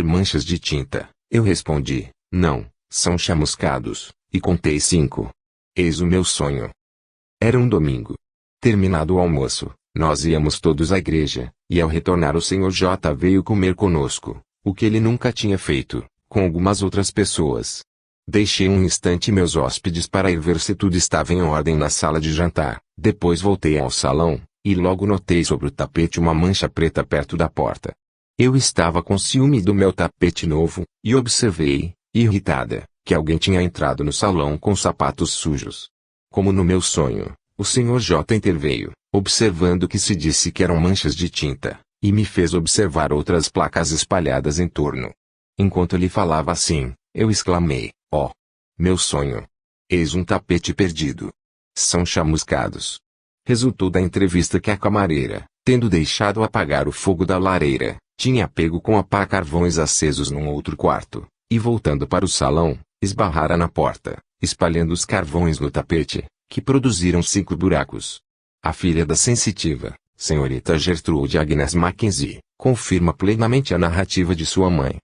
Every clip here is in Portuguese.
Manchas de tinta, eu respondi. Não, são chamuscados, e contei 5. Eis o meu sonho. Era um domingo. Terminado o almoço, nós íamos todos à igreja, e ao retornar o Sr. J veio comer conosco, o que ele nunca tinha feito, com algumas outras pessoas. Deixei um instante meus hóspedes para ir ver se tudo estava em ordem na sala de jantar, depois voltei ao salão, e logo notei sobre o tapete uma mancha preta perto da porta. Eu estava com ciúme do meu tapete novo, e observei, irritada, que alguém tinha entrado no salão com sapatos sujos. Como no meu sonho, o Sr. J interveio, observando que se disse que eram manchas de tinta, e me fez observar outras placas espalhadas em torno. Enquanto ele falava assim, eu exclamei, ó, meu sonho! Eis um tapete perdido. São chamuscados. Resultou da entrevista que a camareira, tendo deixado apagar o fogo da lareira, tinha pego com a pá carvões acesos num outro quarto, e voltando para o salão, esbarrara na porta, espalhando os carvões no tapete, que produziram 5 buracos. A filha da sensitiva, senhorita Gertrude Agnes Mackenzie, confirma plenamente a narrativa de sua mãe.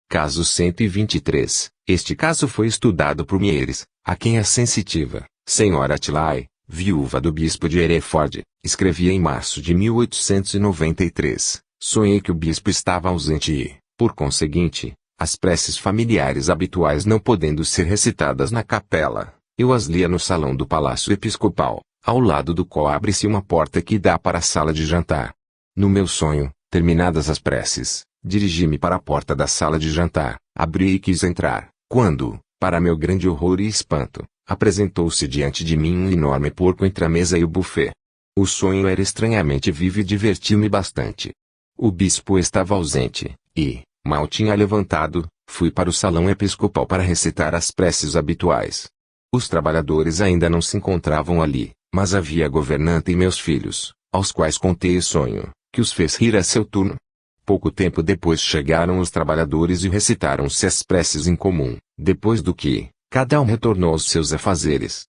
Caso 123. Este caso foi estudado por Mieres, a quem a sensitiva, senhora Tilly, viúva do bispo de Hereford, escrevia em março de 1893. Sonhei que o bispo estava ausente e, por conseguinte, as preces familiares habituais não podendo ser recitadas na capela, eu as lia no salão do Palácio Episcopal, ao lado do qual abre-se uma porta que dá para a sala de jantar. No meu sonho, terminadas as preces, dirigi-me para a porta da sala de jantar, abri e quis entrar, quando, para meu grande horror e espanto, apresentou-se diante de mim um enorme porco entre a mesa e o buffet. O sonho era estranhamente vivo e divertiu-me bastante. O bispo estava ausente, e, mal tinha levantado, fui para o salão episcopal para recitar as preces habituais. Os trabalhadores ainda não se encontravam ali, mas havia a governanta e meus filhos, aos quais contei o sonho, que os fez rir a seu turno. Pouco tempo depois chegaram os trabalhadores e recitaram-se as preces em comum, depois do que, cada um retornou aos seus afazeres.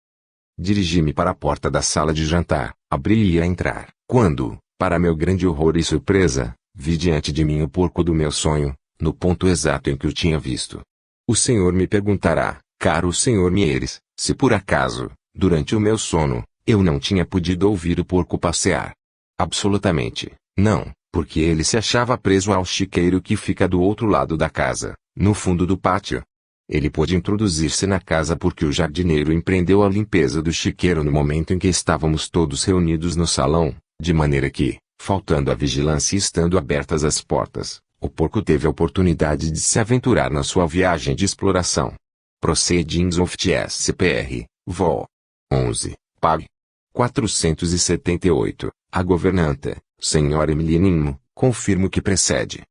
Dirigi-me para a porta da sala de jantar, abri e ia entrar, quando, para meu grande horror e surpresa, vi diante de mim o porco do meu sonho, no ponto exato em que o tinha visto. O senhor me perguntará, caro senhor Mieres, se por acaso, durante o meu sono, eu não tinha podido ouvir o porco passear. Absolutamente, não, porque ele se achava preso ao chiqueiro que fica do outro lado da casa, no fundo do pátio. Ele pôde introduzir-se na casa porque o jardineiro empreendeu a limpeza do chiqueiro no momento em que estávamos todos reunidos no salão, de maneira que, faltando a vigilância e estando abertas as portas, o porco teve a oportunidade de se aventurar na sua viagem de exploração. Proceedings of TSPR, Vol. 11, Pag. 478, a governanta, senhora Emilie Ninmo, confirma o que precede.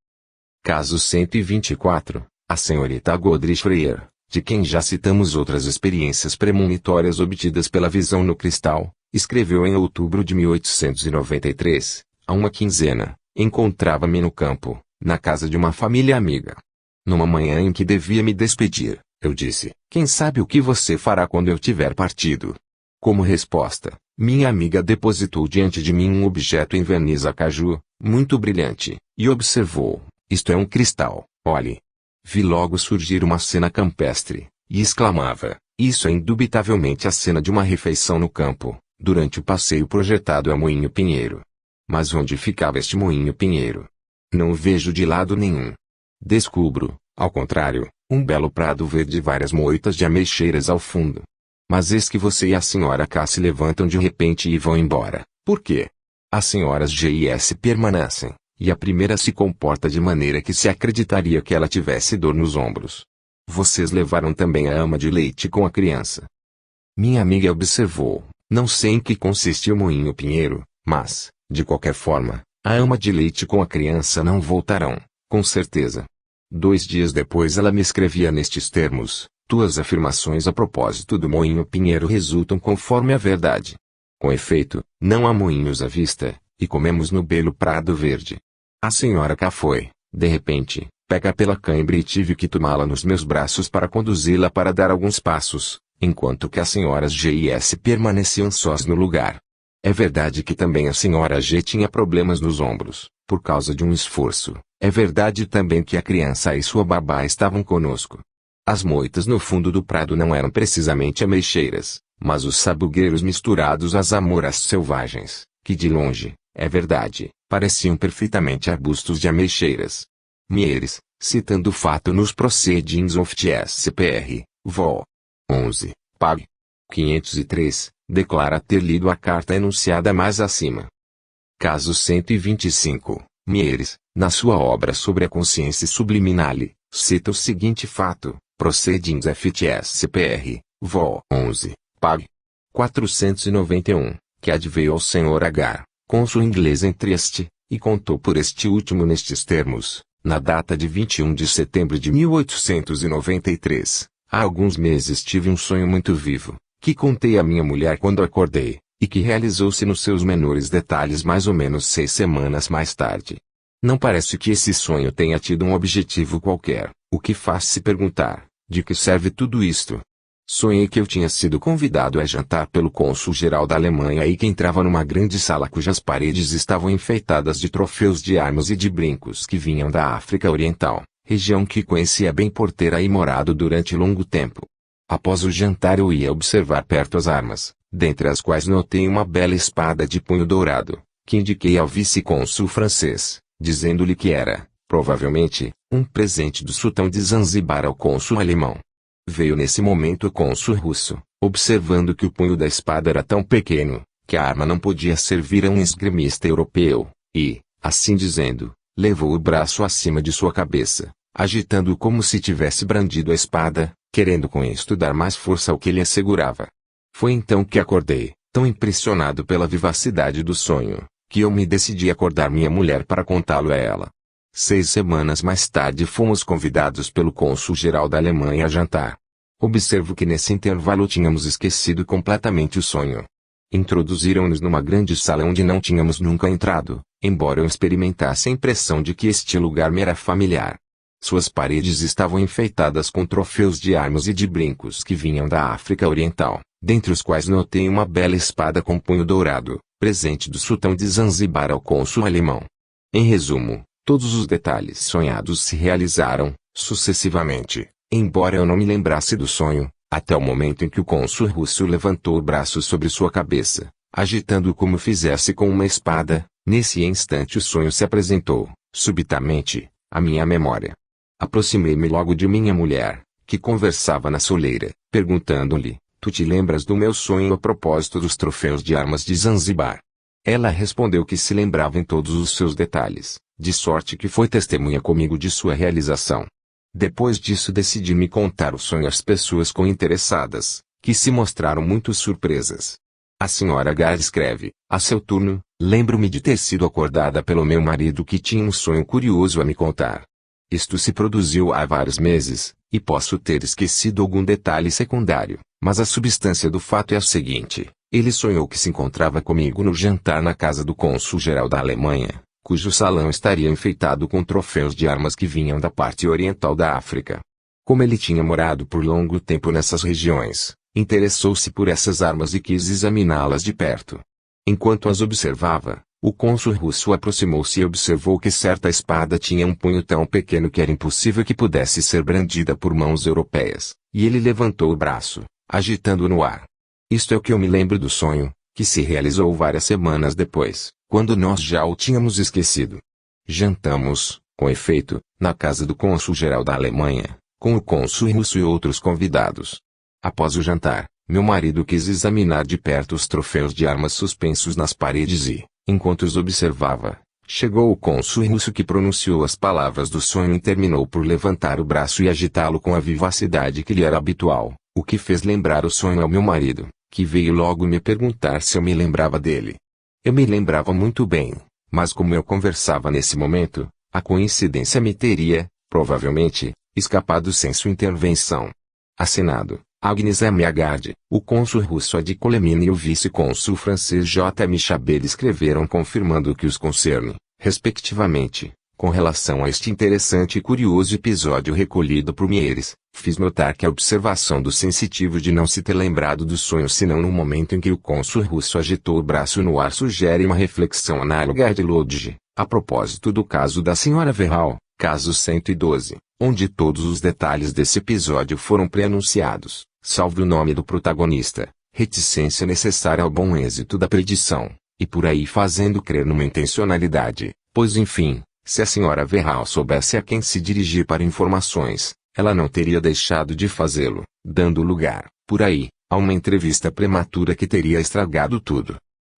Caso 124, a senhorita Godrich Freire, de quem já citamos outras experiências premonitórias obtidas pela visão no cristal, escreveu em outubro de 1893, há uma quinzena, encontrava-me no campo, na casa de uma família amiga. Numa manhã em que devia me despedir, eu disse, quem sabe o que você fará quando eu tiver partido? Como resposta, minha amiga depositou diante de mim um objeto em verniz acaju, muito brilhante, e observou, isto é um cristal, olhe. Vi logo surgir uma cena campestre, e exclamava, isso é indubitavelmente a cena de uma refeição no campo, durante o passeio projetado a Moinho Pinheiro. Mas onde ficava este Moinho Pinheiro? Não o vejo de lado nenhum. Descubro, ao contrário, um belo prado verde e várias moitas de ameixeiras ao fundo. Mas eis que você e a senhora K se levantam de repente e vão embora. Por quê? As senhoras G e S permanecem, e a primeira se comporta de maneira que se acreditaria que ela tivesse dor nos ombros. Vocês levaram também a ama de leite com a criança. Minha amiga observou, não sei em que consiste o Moinho Pinheiro, mas, de qualquer forma, a ama de leite com a criança não voltarão, com certeza. 2 dias depois ela me escrevia nestes termos, tuas afirmações a propósito do Moinho Pinheiro resultam conforme a verdade. Com efeito, não há moinhos à vista, e comemos no belo prado verde. A senhora K foi, de repente, pega pela cãibra e tive que tomá-la nos meus braços para conduzi-la para dar alguns passos, enquanto que as senhoras G e S permaneciam sós no lugar. É verdade que também a senhora G tinha problemas nos ombros, por causa de um esforço, É verdade também que a criança e sua babá estavam conosco. As moitas no fundo do prado não eram precisamente ameixeiras, mas os sabugueiros misturados às amoras selvagens, que de longe, é verdade, pareciam perfeitamente arbustos de ameixeiras. Mieres, citando o fato nos Proceedings of TSCPR, Vol. 11, Pag. 503, declara ter lido a carta enunciada mais acima. Caso 125, Mieres, na sua obra sobre a consciência subliminale, cita o seguinte fato, Proceedings FTSCPR, Vol. 11, Pag. 491, que adveio ao Sr. H., cônsul inglês em Trieste, e contou por este último nestes termos, na data de 21 de setembro de 1893, há alguns meses tive um sonho muito vivo, que contei à minha mulher quando acordei, e que realizou-se nos seus menores detalhes mais ou menos 6 semanas mais tarde. Não parece que esse sonho tenha tido um objetivo qualquer, o que faz se perguntar, de que serve tudo isto? Sonhei que eu tinha sido convidado a jantar pelo cônsul-geral da Alemanha e que entrava numa grande sala cujas paredes estavam enfeitadas de troféus de armas e de brincos que vinham da África Oriental, região que conhecia bem por ter aí morado durante longo tempo. Após o jantar eu ia observar perto as armas, dentre as quais notei uma bela espada de punho dourado, que indiquei ao vice-cônsul francês, dizendo-lhe que era, provavelmente, um presente do sultão de Zanzibar ao cônsul alemão. Veio nesse momento o cônsul russo, observando que o punho da espada era tão pequeno, que a arma não podia servir a um esgrimista europeu, e, assim dizendo, levou o braço acima de sua cabeça, agitando-o como se tivesse brandido a espada, querendo com isto dar mais força ao que ele assegurava. Foi então que acordei, tão impressionado pela vivacidade do sonho, que eu me decidi a acordar minha mulher para contá-lo a ela. 6 semanas mais tarde fomos convidados pelo cônsul-geral da Alemanha a jantar. Observo que nesse intervalo tínhamos esquecido completamente o sonho. Introduziram-nos numa grande sala onde não tínhamos nunca entrado, embora eu experimentasse a impressão de que este lugar me era familiar. Suas paredes estavam enfeitadas com troféus de armas e de brincos que vinham da África Oriental, dentre os quais notei uma bela espada com punho dourado, presente do sultão de Zanzibar ao cônsul alemão. Em resumo, todos os detalhes sonhados se realizaram, sucessivamente, embora eu não me lembrasse do sonho, até o momento em que o cônsul russo levantou o braço sobre sua cabeça, agitando-o como fizesse com uma espada. Nesse instante o sonho se apresentou, subitamente, à minha memória. Aproximei-me logo de minha mulher, que conversava na soleira, perguntando-lhe, tu te lembras do meu sonho a propósito dos troféus de armas de Zanzibar? Ela respondeu que se lembrava em todos os seus detalhes, de sorte que foi testemunha comigo de sua realização. Depois disso decidi me contar o sonho às pessoas interessadas, que se mostraram muito surpresas. A senhora H. escreve, a seu turno, lembro-me de ter sido acordada pelo meu marido que tinha um sonho curioso a me contar. Isto se produziu há vários meses, e posso ter esquecido algum detalhe secundário, mas a substância do fato é a seguinte: ele sonhou que se encontrava comigo no jantar na casa do cônsul-geral da Alemanha, cujo salão estaria enfeitado com troféus de armas que vinham da parte oriental da África. Como ele tinha morado por longo tempo nessas regiões, interessou-se por essas armas e quis examiná-las de perto. Enquanto as observava, o cônsul russo aproximou-se e observou que certa espada tinha um punho tão pequeno que era impossível que pudesse ser brandida por mãos europeias, e ele levantou o braço, agitando-o no ar. Isto é o que eu me lembro do sonho, que se realizou várias semanas depois, quando nós já o tínhamos esquecido. Jantamos, com efeito, na casa do cônsul-geral da Alemanha, com o cônsul russo e outros convidados. Após o jantar, meu marido quis examinar de perto os troféus de armas suspensos nas paredes e, enquanto os observava, chegou o cônsul russo que pronunciou as palavras do sonho e terminou por levantar o braço e agitá-lo com a vivacidade que lhe era habitual, o que fez lembrar o sonho ao meu marido, que veio logo me perguntar se eu me lembrava dele. Eu me lembrava muito bem, mas como eu conversava nesse momento, a coincidência me teria, provavelmente, escapado sem sua intervenção. Assinado, Agnes M. Agard, o cônsul russo Adi Colemine e o vice-cônsul francês J. M. Chabel escreveram confirmando o que os concerne, respectivamente, com relação a este interessante e curioso episódio recolhido por Mieres. Fiz notar que a observação do sensitivo de não se ter lembrado do sonho senão no momento em que o cônsul russo agitou o braço no ar sugere uma reflexão análoga à de Lodge, A propósito do caso da Sra. Verral, caso 112, onde todos os detalhes desse episódio foram pré-anunciados, salvo o nome do protagonista, reticência necessária ao bom êxito da predição, e por aí fazendo crer numa intencionalidade, pois enfim, se a Sra. Verral soubesse a quem se dirigir para informações, ela não teria deixado de fazê-lo, dando lugar, por aí, a uma entrevista prematura que teria estragado tudo.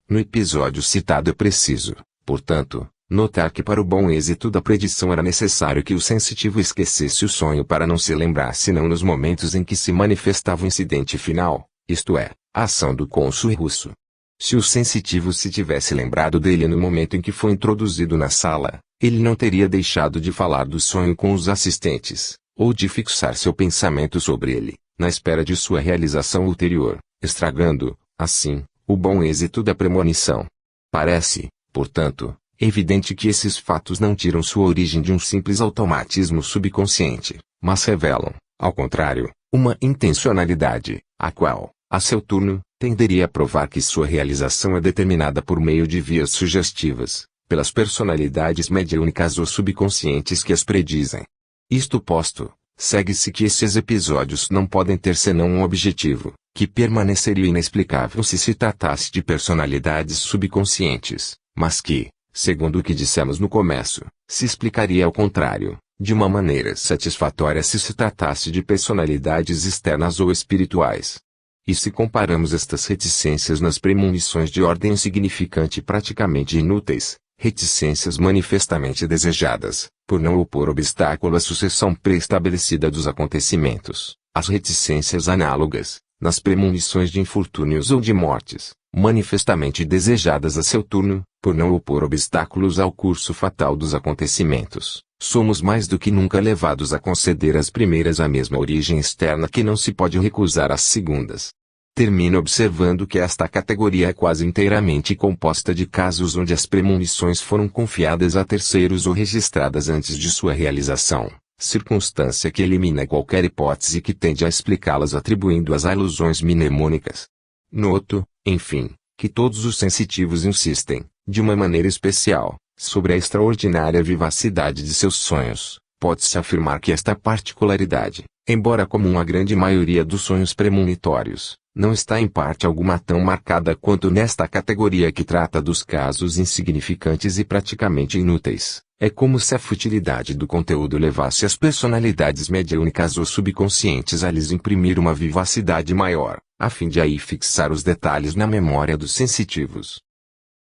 No episódio citado é preciso, portanto, notar que para o bom êxito da predição era necessário que o sensitivo esquecesse o sonho para não se lembrar senão nos momentos em que se manifestava o incidente final, isto é, a ação do cônsul russo. Se o sensitivo se tivesse lembrado dele no momento em que foi introduzido na sala, ele não teria deixado de falar do sonho com os assistentes, ou de fixar seu pensamento sobre ele, na espera de sua realização ulterior, estragando, assim, o bom êxito da premonição. Parece, portanto, evidente que esses fatos não tiram sua origem de um simples automatismo subconsciente, mas revelam, ao contrário, uma intencionalidade, a qual, a seu turno, tenderia a provar que sua realização é determinada por meio de vias sugestivas, pelas personalidades mediúnicas ou subconscientes que as predizem. Isto posto, segue-se que esses episódios não podem ter senão um objetivo, que permaneceria inexplicável se tratasse de personalidades subconscientes, mas que, segundo o que dissemos no começo, se explicaria ao contrário, de uma maneira satisfatória se tratasse de personalidades externas ou espirituais. E se comparamos estas reticências nas premonições de ordem insignificante e praticamente inúteis, reticências manifestamente desejadas, por não opor obstáculo à sucessão pré-estabelecida dos acontecimentos, as reticências análogas, nas premonições de infortúnios ou de mortes, manifestamente desejadas a seu turno, por não opor obstáculos ao curso fatal dos acontecimentos, somos mais do que nunca levados a conceder às primeiras a mesma origem externa que não se pode recusar às segundas. Termino observando que esta categoria é quase inteiramente composta de casos onde as premonições foram confiadas a terceiros ou registradas antes de sua realização, circunstância que elimina qualquer hipótese que tende a explicá-las atribuindo-as a ilusões mnemônicas. Noto, enfim, que todos os sensitivos insistem, de uma maneira especial, sobre a extraordinária vivacidade de seus sonhos. Pode-se afirmar que esta particularidade, embora comum à grande maioria dos sonhos premonitórios, não está em parte alguma tão marcada quanto nesta categoria que trata dos casos insignificantes e praticamente inúteis. É como se a futilidade do conteúdo levasse as personalidades mediúnicas ou subconscientes a lhes imprimir uma vivacidade maior, a fim de aí fixar os detalhes na memória dos sensitivos.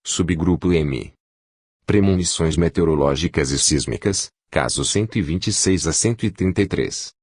Subgrupo M. Premonições meteorológicas e sísmicas, casos 126 a 133.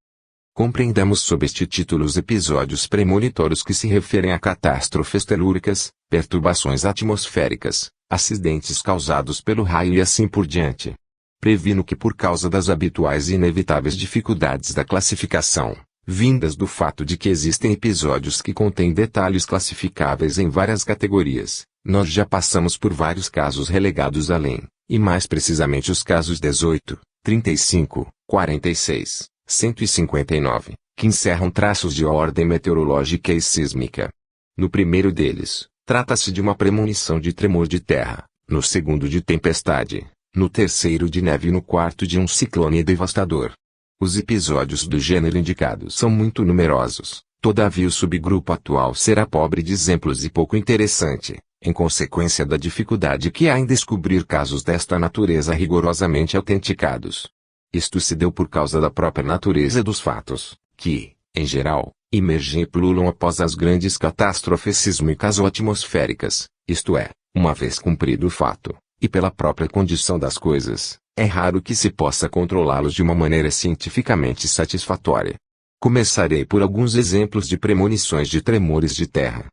Compreendamos sob este título os episódios premonitórios que se referem a catástrofes telúricas, perturbações atmosféricas, acidentes causados pelo raio e assim por diante. Previno que por causa das habituais e inevitáveis dificuldades da classificação, vindas do fato de que existem episódios que contêm detalhes classificáveis em várias categorias, nós já passamos por vários casos relegados além, e mais precisamente os casos 18, 35, 46, 159, que encerram traços de ordem meteorológica e sísmica. No primeiro deles, trata-se de uma premonição de tremor de terra, no segundo de tempestade, no terceiro de neve e no quarto de um ciclone devastador. Os episódios do gênero indicados são muito numerosos, todavia o subgrupo atual será pobre de exemplos e pouco interessante, em consequência da dificuldade que há em descobrir casos desta natureza rigorosamente autenticados. Isto se deu por causa da própria natureza dos fatos, que, em geral, emergem e pululam após as grandes catástrofes sísmicas ou atmosféricas, isto é, uma vez cumprido o fato, e pela própria condição das coisas, é raro que se possa controlá-los de uma maneira cientificamente satisfatória. Começarei por alguns exemplos de premonições de tremores de terra.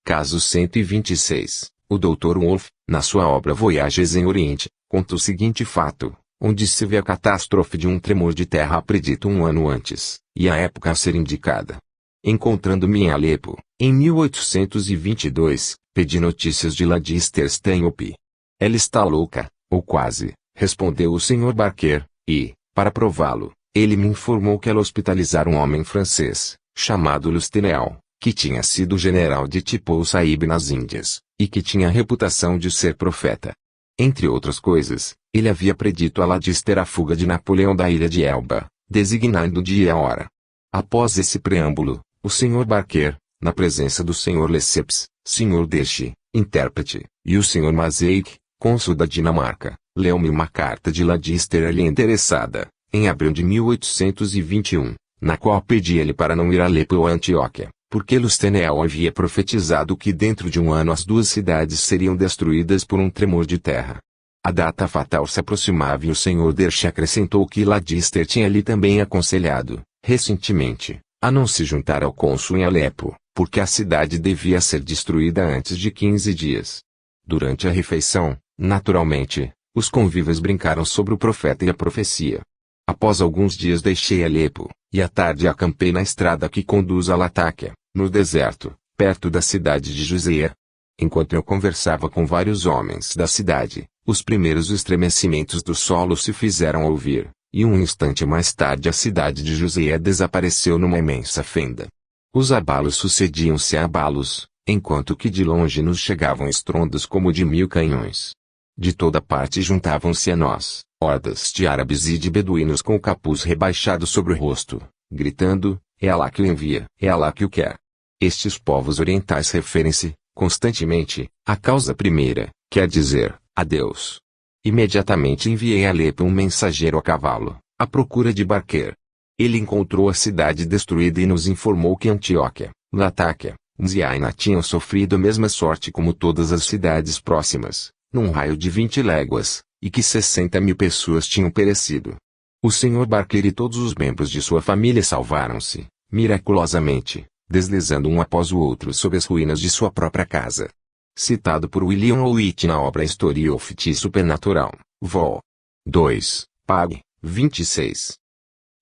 Caso 126. O Dr. Wolff, na sua obra Voyages em Oriente, conta o seguinte fato, onde se vê a catástrofe de um tremor de terra predito um ano antes, e a época a ser indicada. Encontrando-me em Alepo, em 1822, pedi notícias de Ladister Stanhope. Ela está louca, ou quase, respondeu o Sr. Barker, e, para prová-lo, ele me informou que ela hospitalizara um homem francês, chamado Lusteneal, que tinha sido general de Tipou Saib nas Índias, e que tinha a reputação de ser profeta. Entre outras coisas, ele havia predito a Ladister a fuga de Napoleão da ilha de Elba, designando o dia e a hora. Após esse preâmbulo, o Sr. Barker, na presença do Sr. Lesseps, Sr. Deschy, intérprete, e o Sr. Mazeik, cônsul da Dinamarca, leu-me uma carta de Ladister a lhe interessada, em abril de 1821, na qual pedia-lhe para não ir a Alepo ou a Antioquia, porque Lustenel havia profetizado que dentro de um ano as duas cidades seriam destruídas por um tremor de terra. A data fatal se aproximava e o Sr. Deschy acrescentou que Ladister tinha lhe também aconselhado, recentemente, a não se juntar ao cônsul em Alepo, porque a cidade devia ser destruída antes de 15 dias. Durante a refeição, naturalmente, os convívrios brincaram sobre o profeta e a profecia. Após alguns dias deixei Alepo, e à tarde acampei na estrada que conduz a Latáquia, no deserto, perto da cidade de Juzeia. Enquanto eu conversava com vários homens da cidade, os primeiros estremecimentos do solo se fizeram ouvir, e um instante mais tarde a cidade de Juzeia desapareceu numa imensa fenda. Os abalos sucediam-se a abalos, enquanto que de longe nos chegavam estrondos como de 1000 canhões. De toda parte juntavam-se a nós, hordas de árabes e de beduínos com o capuz rebaixado sobre o rosto, gritando, é Alá que o envia, é Alá que o quer. Estes povos orientais referem-se, constantemente, à causa primeira, quer dizer, a Deus. Imediatamente enviei a Alepo um mensageiro a cavalo, à procura de Barker. Ele encontrou a cidade destruída e nos informou que Antioquia, Latáquia, Ziaina tinham sofrido a mesma sorte como todas as cidades próximas, num raio de 20 léguas, e que 60.000 pessoas tinham perecido. O Sr. Barker e todos os membros de sua família salvaram-se, miraculosamente, deslizando um após o outro sob as ruínas de sua própria casa. Citado por William Owitt na obra History of the Supernatural, Vol. 2, Pag. 26.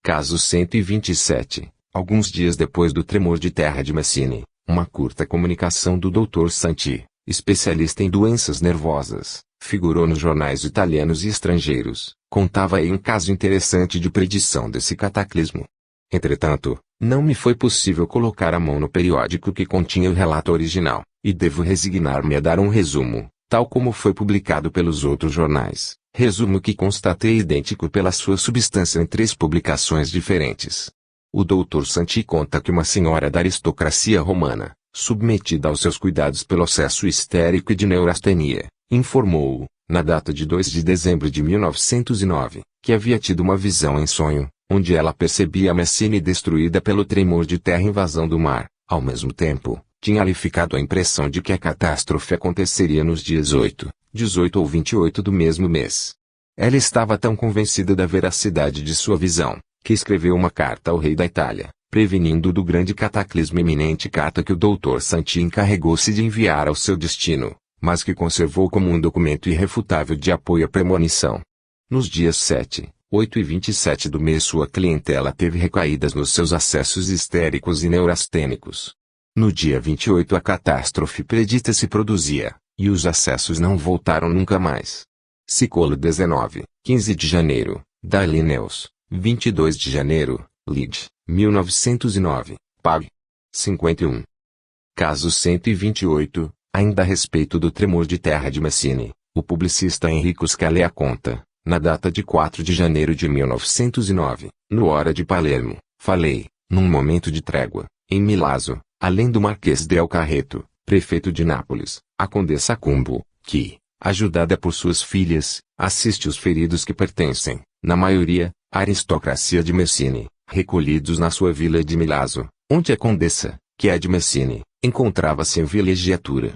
Caso 127. Alguns dias depois do tremor de terra de Messine, uma curta comunicação do Dr. Santi, especialista em doenças nervosas, figurou nos jornais italianos e estrangeiros, contava aí um caso interessante de predição desse cataclismo. Entretanto, não me foi possível colocar a mão no periódico que continha o relato original, e devo resignar-me a dar um resumo, tal como foi publicado pelos outros jornais, resumo que constatei idêntico pela sua substância em 3 publicações diferentes. O Dr. Santi conta que uma senhora da aristocracia romana, submetida aos seus cuidados pelo acesso histérico e de neurastenia, informou-o, na data de 2 de dezembro de 1909, que havia tido uma visão em sonho, onde ela percebia a Messine destruída pelo tremor de terra e invasão do mar. Ao mesmo tempo, tinha-lhe ficado a impressão de que a catástrofe aconteceria nos dias 8, 18 ou 28 do mesmo mês. Ela estava tão convencida da veracidade de sua visão, que escreveu uma carta ao rei da Itália, prevenindo do grande cataclismo iminente, carta que o Dr. Santi encarregou-se de enviar ao seu destino, mas que conservou como um documento irrefutável de apoio à premonição. Nos dias 7, 8 e 27 do mês sua clientela teve recaídas nos seus acessos histéricos e neurastênicos. No dia 28 a catástrofe predita se produzia, e os acessos não voltaram nunca mais. Sicolo 19, 15 de janeiro, da Linneus, 22 de janeiro, Lid, 1909, Pag. 51. Caso 128, ainda a respeito do tremor de terra de Messine, o publicista Enrico Scalea conta, na data de 4 de janeiro de 1909, no Hora de Palermo, falei, num momento de trégua, em Milazzo, além do Marquês del Carreto, prefeito de Nápoles, a Condessa Cumbo, que, ajudada por suas filhas, assiste os feridos que pertencem, na maioria, à aristocracia de Messine, recolhidos na sua vila de Milazzo, onde a Condessa, que é de Messine, encontrava-se em vilejgiatura.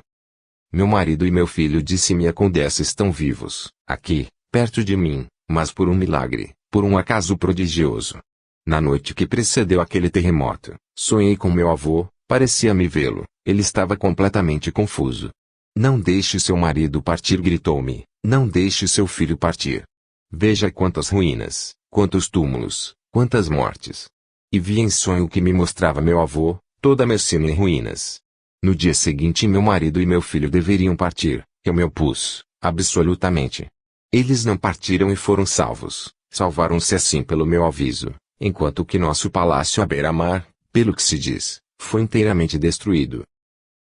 Meu marido e meu filho, disse-me a Condessa, estão vivos, aqui, perto de mim, mas por um milagre, por um acaso prodigioso. Na noite que precedeu aquele terremoto, sonhei com meu avô, parecia-me vê-lo, ele estava completamente confuso. Não deixe seu marido partir, gritou-me, não deixe seu filho partir. Veja quantas ruínas, quantos túmulos, quantas mortes. E vi em sonho que me mostrava meu avô, toda a Messina em ruínas. No dia seguinte meu marido e meu filho deveriam partir, eu me opus, absolutamente. Eles não partiram e foram salvos, salvaram-se assim pelo meu aviso, enquanto que nosso palácio à beira-mar, pelo que se diz, foi inteiramente destruído.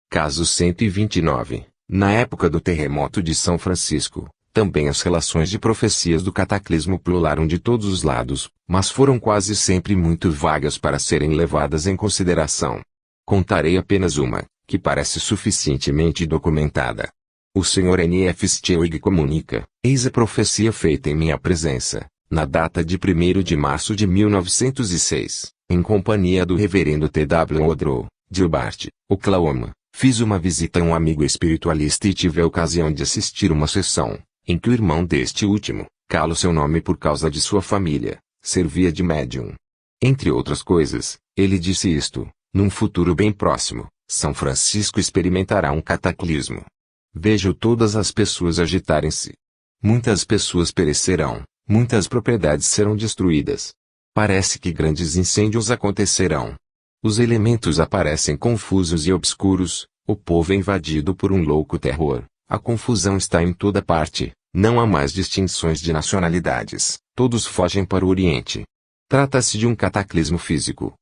Caso 129. Na época do terremoto de São Francisco, Também as relações de profecias do cataclismo pulularam de todos os lados, mas foram quase sempre muito vagas para serem levadas em consideração. Contarei apenas uma, que parece suficientemente documentada. O Sr. N.F. Stewig comunica: eis a profecia feita em minha presença, na data de 1º de março de 1906, em companhia do reverendo T.W. Odrow, de Hobart, Oklahoma. Fiz uma visita a um amigo espiritualista e tive a ocasião de assistir uma sessão, em que o irmão deste último, calo seu nome por causa de sua família, servia de médium. Entre outras coisas, ele disse isto: num futuro bem próximo, São Francisco experimentará um cataclismo. Vejo todas as pessoas agitarem-se. Muitas pessoas perecerão, muitas propriedades serão destruídas. Parece que grandes incêndios acontecerão. Os elementos aparecem confusos e obscuros, o povo é invadido por um louco terror, a confusão está em toda parte, não há mais distinções de nacionalidades, todos fogem para o Oriente. Trata-se de um cataclismo físico,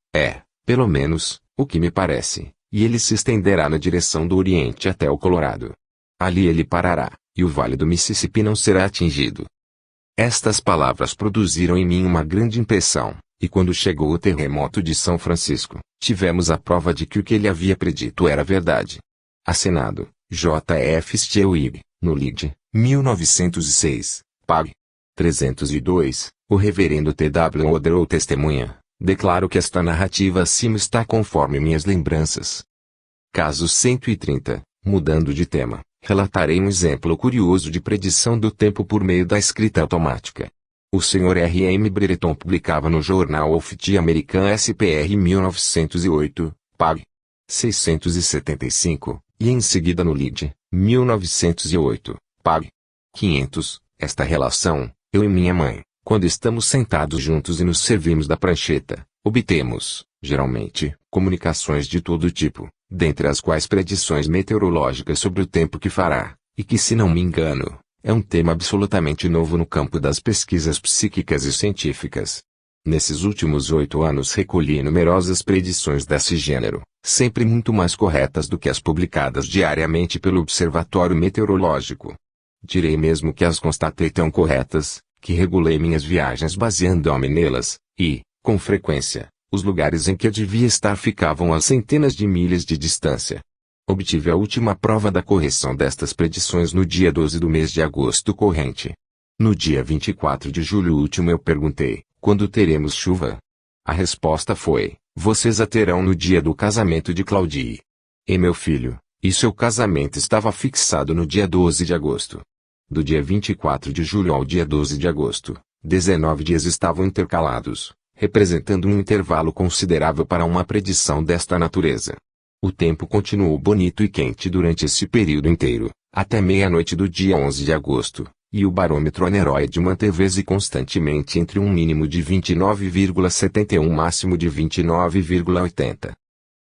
pelo menos, o que me parece, e ele se estenderá na direção do Oriente até o Colorado. Ali ele parará, e o Vale do Mississippi não será atingido. Estas palavras produziram em mim uma grande impressão, e quando chegou o terremoto de São Francisco, tivemos a prova de que o que ele havia predito era verdade. Assinado, J.F. Stewig, no Lead, 1906, Pag. 302, o reverendo T.W. Odrow testemunha: declaro que esta narrativa acima está conforme minhas lembranças. Caso 130, mudando de tema, relatarei um exemplo curioso de predição do tempo por meio da escrita automática. O Sr. R. M. Brereton publicava no Journal of the American SPR 1908, Pag. 675, e em seguida no Lead, 1908, Pag. 500, esta relação: eu e minha mãe, quando estamos sentados juntos e nos servimos da prancheta, obtemos, geralmente, comunicações de todo tipo, dentre as quais predições meteorológicas sobre o tempo que fará, e que, se não me engano, é um tema absolutamente novo no campo das pesquisas psíquicas e científicas. Nesses últimos 8 anos recolhi numerosas predições desse gênero, sempre muito mais corretas do que as publicadas diariamente pelo Observatório Meteorológico. Direi mesmo que as constatei tão corretas, que regulei minhas viagens baseando-me nelas, e, com frequência, os lugares em que eu devia estar ficavam a centenas de milhas de distância. Obtive a última prova da correção destas predições no dia 12 do mês de agosto corrente. No dia 24 de julho último eu perguntei: quando teremos chuva? A resposta foi: vocês a terão no dia do casamento de Claudie. E meu filho, e seu casamento estava fixado no dia 12 de agosto. Do dia 24 de julho ao dia 12 de agosto, 19 dias estavam intercalados, representando um intervalo considerável para uma predição desta natureza. O tempo continuou bonito e quente durante esse período inteiro, até meia-noite do dia 11 de agosto, e o barômetro aneroide manteve-se constantemente entre um mínimo de 29,71 e um máximo de 29,80.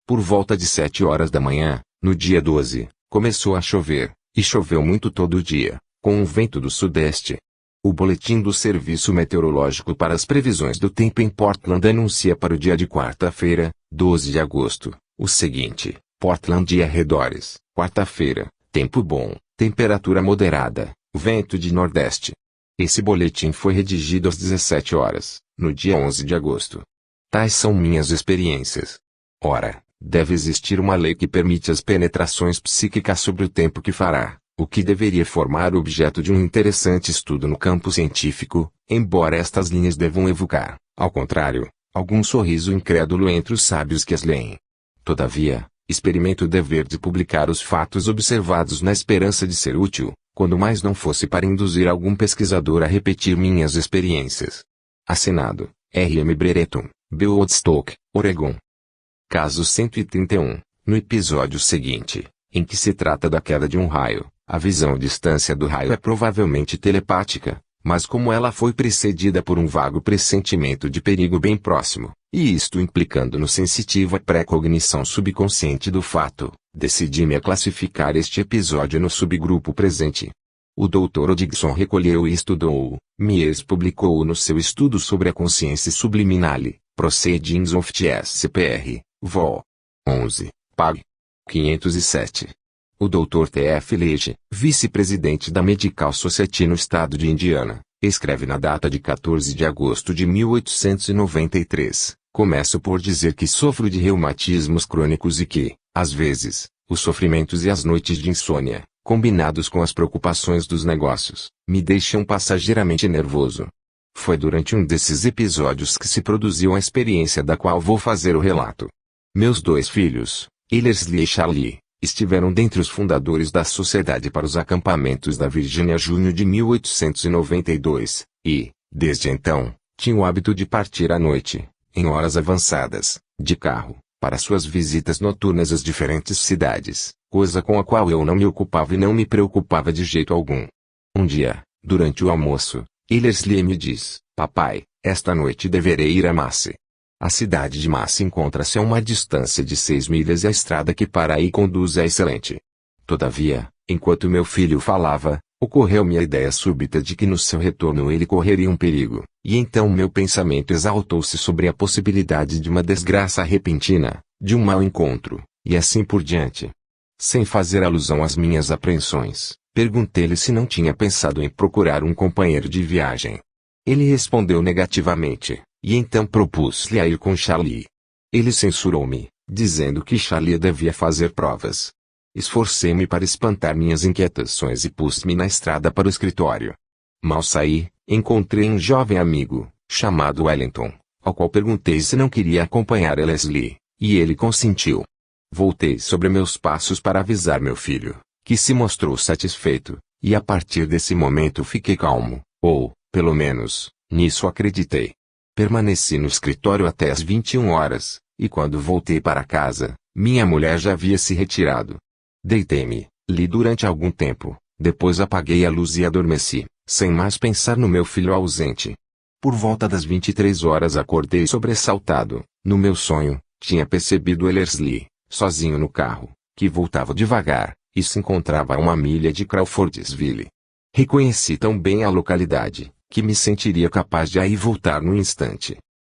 Por volta de 7 horas da manhã, no dia 12, começou a chover, e choveu muito todo o dia, com um vento do sudeste. O boletim do Serviço Meteorológico para as previsões do tempo em Portland anuncia para o dia de quarta-feira, 12 de agosto, o seguinte: Portland e arredores, quarta-feira, tempo bom, temperatura moderada, vento de nordeste. Esse boletim foi redigido às 17 horas, no dia 11 de agosto. Tais são minhas experiências. Ora, deve existir uma lei que permite as penetrações psíquicas sobre o tempo que fará, o que deveria formar o objeto de um interessante estudo no campo científico, embora estas linhas devam evocar, ao contrário, algum sorriso incrédulo entre os sábios que as leem. Todavia, experimento o dever de publicar os fatos observados na esperança de ser útil, quando mais não fosse para induzir algum pesquisador a repetir minhas experiências. Assinado, R. M. Brereton, Woodstock, Oregon. Caso 131, no episódio seguinte, em que se trata da queda de um raio, a visão à distância do raio é provavelmente telepática, mas como ela foi precedida por um vago pressentimento de perigo bem próximo, e isto implicando no sensitivo a pré-cognição subconsciente do fato, decidi-me a classificar este episódio no subgrupo presente. O Dr. Odgson recolheu e estudou-o, Mies publicou-o no seu estudo sobre a consciência subliminale, Proceedings of the SCPR, Vol. 11, Pag. 507. O Dr. T.F. Leite, vice-presidente da Medical Society no estado de Indiana, escreve na data de 14 de agosto de 1893, começo por dizer que sofro de reumatismos crônicos e que, às vezes, os sofrimentos e as noites de insônia, combinados com as preocupações dos negócios, me deixam passageiramente nervoso. Foi durante um desses episódios que se produziu a experiência da qual vou fazer o relato. Meus dois filhos, Ellerslie e Charlie, estiveram dentre os fundadores da Sociedade para os Acampamentos da Virgínia junho de 1892, e, desde então, tinham o hábito de partir à noite, em horas avançadas, de carro, para suas visitas noturnas às diferentes cidades, coisa com a qual eu não me ocupava e não me preocupava de jeito algum. Um dia, durante o almoço, Ellerslie me diz: "Papai, esta noite deverei ir a Massey." A cidade de Massey encontra-se a uma distância de 6 milhas e a estrada que para aí conduz é excelente. Todavia, enquanto meu filho falava, ocorreu-me a ideia súbita de que no seu retorno ele correria um perigo, e então meu pensamento exaltou-se sobre a possibilidade de uma desgraça repentina, de um mau encontro, e assim por diante. Sem fazer alusão às minhas apreensões, perguntei-lhe se não tinha pensado em procurar um companheiro de viagem. Ele respondeu negativamente, e então propus-lhe a ir com Charlie. Ele censurou-me, dizendo que Charlie devia fazer provas. Esforcei-me para espantar minhas inquietações e pus-me na estrada para o escritório. Mal saí, encontrei um jovem amigo, chamado Wellington, ao qual perguntei se não queria acompanhar Ellerslie, e ele consentiu. Voltei sobre meus passos para avisar meu filho, que se mostrou satisfeito, e a partir desse momento fiquei calmo, ou, pelo menos, nisso acreditei. Permaneci no escritório até às 21 horas, e quando voltei para casa, minha mulher já havia se retirado. Deitei-me, li durante algum tempo, depois apaguei a luz e adormeci, sem mais pensar no meu filho ausente. Por volta das 23 horas acordei sobressaltado. No meu sonho, tinha percebido Ellerslie, sozinho no carro, que voltava devagar, e se encontrava a 1 milha de Crawfordsville. Reconheci tão bem a localidade, que me sentiria capaz de aí voltar no instante.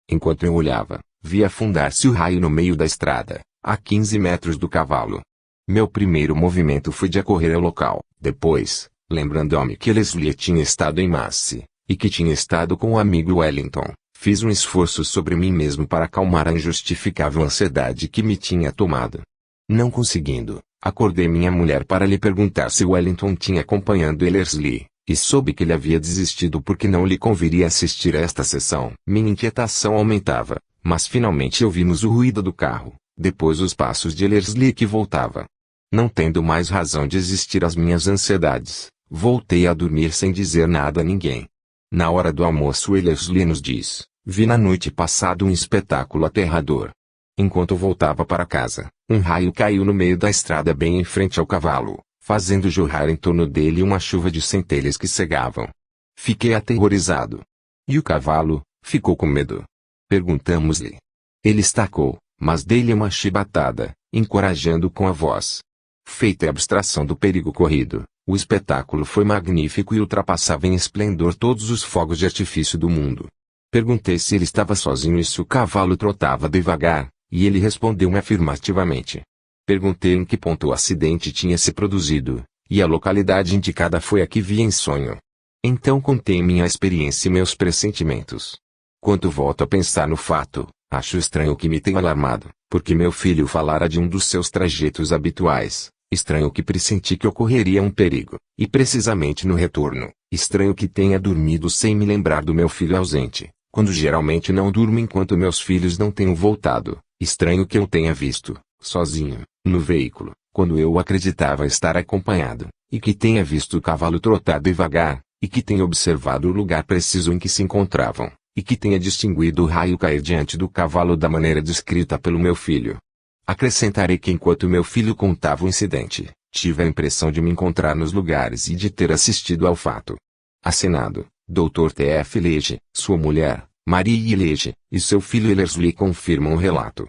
Enquanto eu olhava, vi afundar-se o raio no meio da estrada, a 15 metros do cavalo. Meu primeiro movimento foi de acorrer ao local. Depois, lembrando-me que Ellerslie tinha estado em Massey, e que tinha estado com o amigo Wellington, fiz um esforço sobre mim mesmo para acalmar a injustificável ansiedade que me tinha tomado. Não conseguindo, acordei minha mulher para lhe perguntar se Wellington tinha acompanhado Ellerslie, e soube que ele havia desistido porque não lhe conviria assistir a esta sessão. Minha inquietação aumentava, mas finalmente ouvimos o ruído do carro, depois os passos de Ellerslie que voltava. Não tendo mais razão de existir às minhas ansiedades, voltei a dormir sem dizer nada a ninguém. Na hora do almoço Ellerslie nos diz: "Vi na noite passada um espetáculo aterrador. Enquanto voltava para casa, um raio caiu no meio da estrada bem em frente ao cavalo, fazendo jorrar em torno dele uma chuva de centelhas que cegavam. Fiquei aterrorizado. E o cavalo, ficou com medo. Perguntamos-lhe. Ele estacou, mas dei-lhe uma chibatada, encorajando com a voz. Feita a abstração do perigo corrido, o espetáculo foi magnífico e ultrapassava em esplendor todos os fogos de artifício do mundo. Perguntei se ele estava sozinho e se o cavalo trotava devagar, e ele respondeu-me afirmativamente. Perguntei em que ponto o acidente tinha se produzido, e a localidade indicada foi a que vi em sonho. Então contei minha experiência e meus pressentimentos. Quando volto a pensar no fato, acho estranho que me tenha alarmado, porque meu filho falara de um dos seus trajetos habituais. Estranho que pressenti que ocorreria um perigo, e precisamente no retorno. Estranho que tenha dormido sem me lembrar do meu filho ausente, quando geralmente não durmo enquanto meus filhos não tenham voltado. Estranho que eu tenha visto, sozinho, no veículo, quando eu acreditava estar acompanhado, e que tenha visto o cavalo trotar devagar, e que tenha observado o lugar preciso em que se encontravam, e que tenha distinguido o raio cair diante do cavalo da maneira descrita pelo meu filho. Acrescentarei que enquanto meu filho contava o incidente, tive a impressão de me encontrar nos lugares e de ter assistido ao fato. Assinado, Dr. T.F. Leite, sua mulher, Marie Leite, e seu filho Ellerslie confirmam o relato.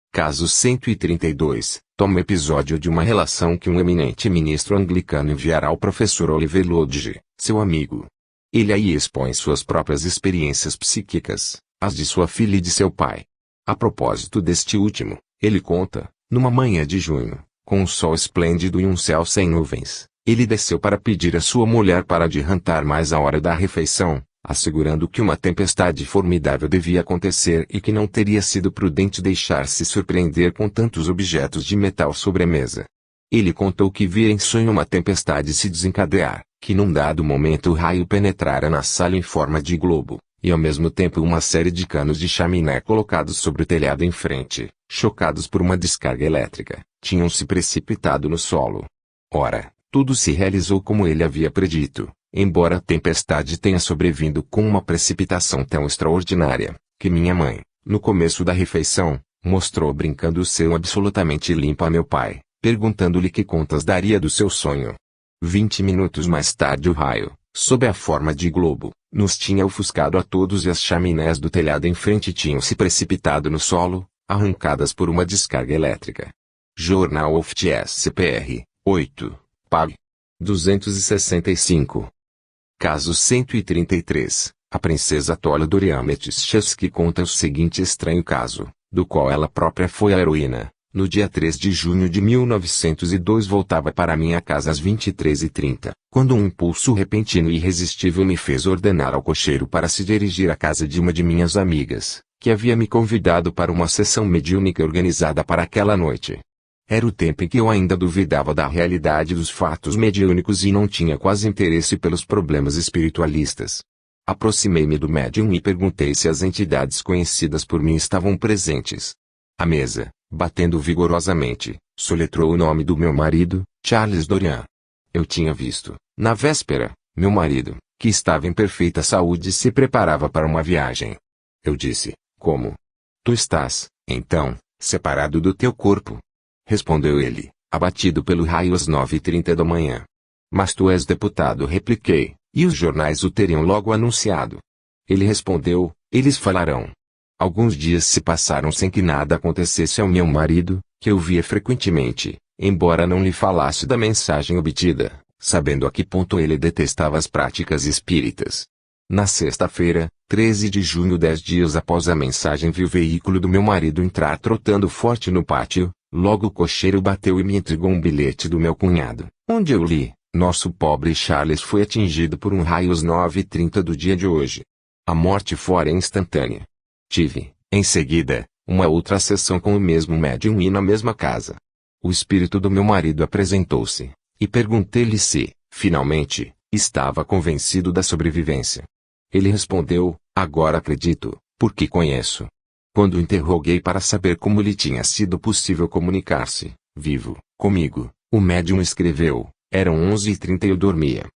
Caso 132, toma episódio de uma relação que um eminente ministro anglicano enviará ao professor Oliver Lodge, seu amigo. Ele aí expõe suas próprias experiências psíquicas, as de sua filha e de seu pai. A propósito deste último, ele conta, numa manhã de junho, com um sol esplêndido e um céu sem nuvens, ele desceu para pedir à sua mulher para adiantar mais a hora da refeição, assegurando que uma tempestade formidável devia acontecer e que não teria sido prudente deixar-se surpreender com tantos objetos de metal sobre a mesa. Ele contou que vira em sonho uma tempestade se desencadear, que num dado momento o raio penetrara na sala em forma de globo, e ao mesmo tempo uma série de canos de chaminé colocados sobre o telhado em frente, chocados por uma descarga elétrica, tinham se precipitado no solo. Ora, tudo se realizou como ele havia predito, embora a tempestade tenha sobrevindo com uma precipitação tão extraordinária, que minha mãe, no começo da refeição, mostrou brincando o seu absolutamente limpo a meu pai, perguntando-lhe que contas daria do seu sonho. 20 minutos mais tarde o raio, sob a forma de globo, nos tinha ofuscado a todos e as chaminés do telhado em frente tinham se precipitado no solo, arrancadas por uma descarga elétrica. Jornal of SPR, 8, Pag. 265. Caso 133, a princesa Tola Doriametchevsky conta o seguinte estranho caso, do qual ela própria foi a heroína. No dia 3 de junho de 1902 voltava para minha casa às 23h30, quando um impulso repentino e irresistível me fez ordenar ao cocheiro para se dirigir à casa de uma de minhas amigas, que havia me convidado para uma sessão mediúnica organizada para aquela noite. Era o tempo em que eu ainda duvidava da realidade dos fatos mediúnicos e não tinha quase interesse pelos problemas espiritualistas. Aproximei-me do médium e perguntei se as entidades conhecidas por mim estavam presentes. A mesa, batendo vigorosamente, soletrou o nome do meu marido, Charles Dorian. Eu tinha visto, na véspera, meu marido, que estava em perfeita saúde e se preparava para uma viagem. Eu disse, como? Tu estás, então, separado do teu corpo? Respondeu ele, abatido pelo raio às 9h30 da manhã. Mas tu és deputado, repliquei, e os jornais o teriam logo anunciado. Ele respondeu, eles falarão. Alguns dias se passaram sem que nada acontecesse ao meu marido, que eu via frequentemente, embora não lhe falasse da mensagem obtida, sabendo a que ponto ele detestava as práticas espíritas. Na sexta-feira, 13 de junho, 10 dias após a mensagem, vi o veículo do meu marido entrar trotando forte no pátio, logo o cocheiro bateu e me entregou um bilhete do meu cunhado, onde eu li, nosso pobre Charles foi atingido por um raio às 9h30 do dia de hoje. A morte fora instantânea. Tive, em seguida, uma outra sessão com o mesmo médium e na mesma casa. O espírito do meu marido apresentou-se, e perguntei-lhe se, finalmente, estava convencido da sobrevivência. Ele respondeu, agora acredito, porque conheço. Quando o interroguei para saber como lhe tinha sido possível comunicar-se, vivo, comigo, o médium escreveu, eram 11h30 e eu dormia.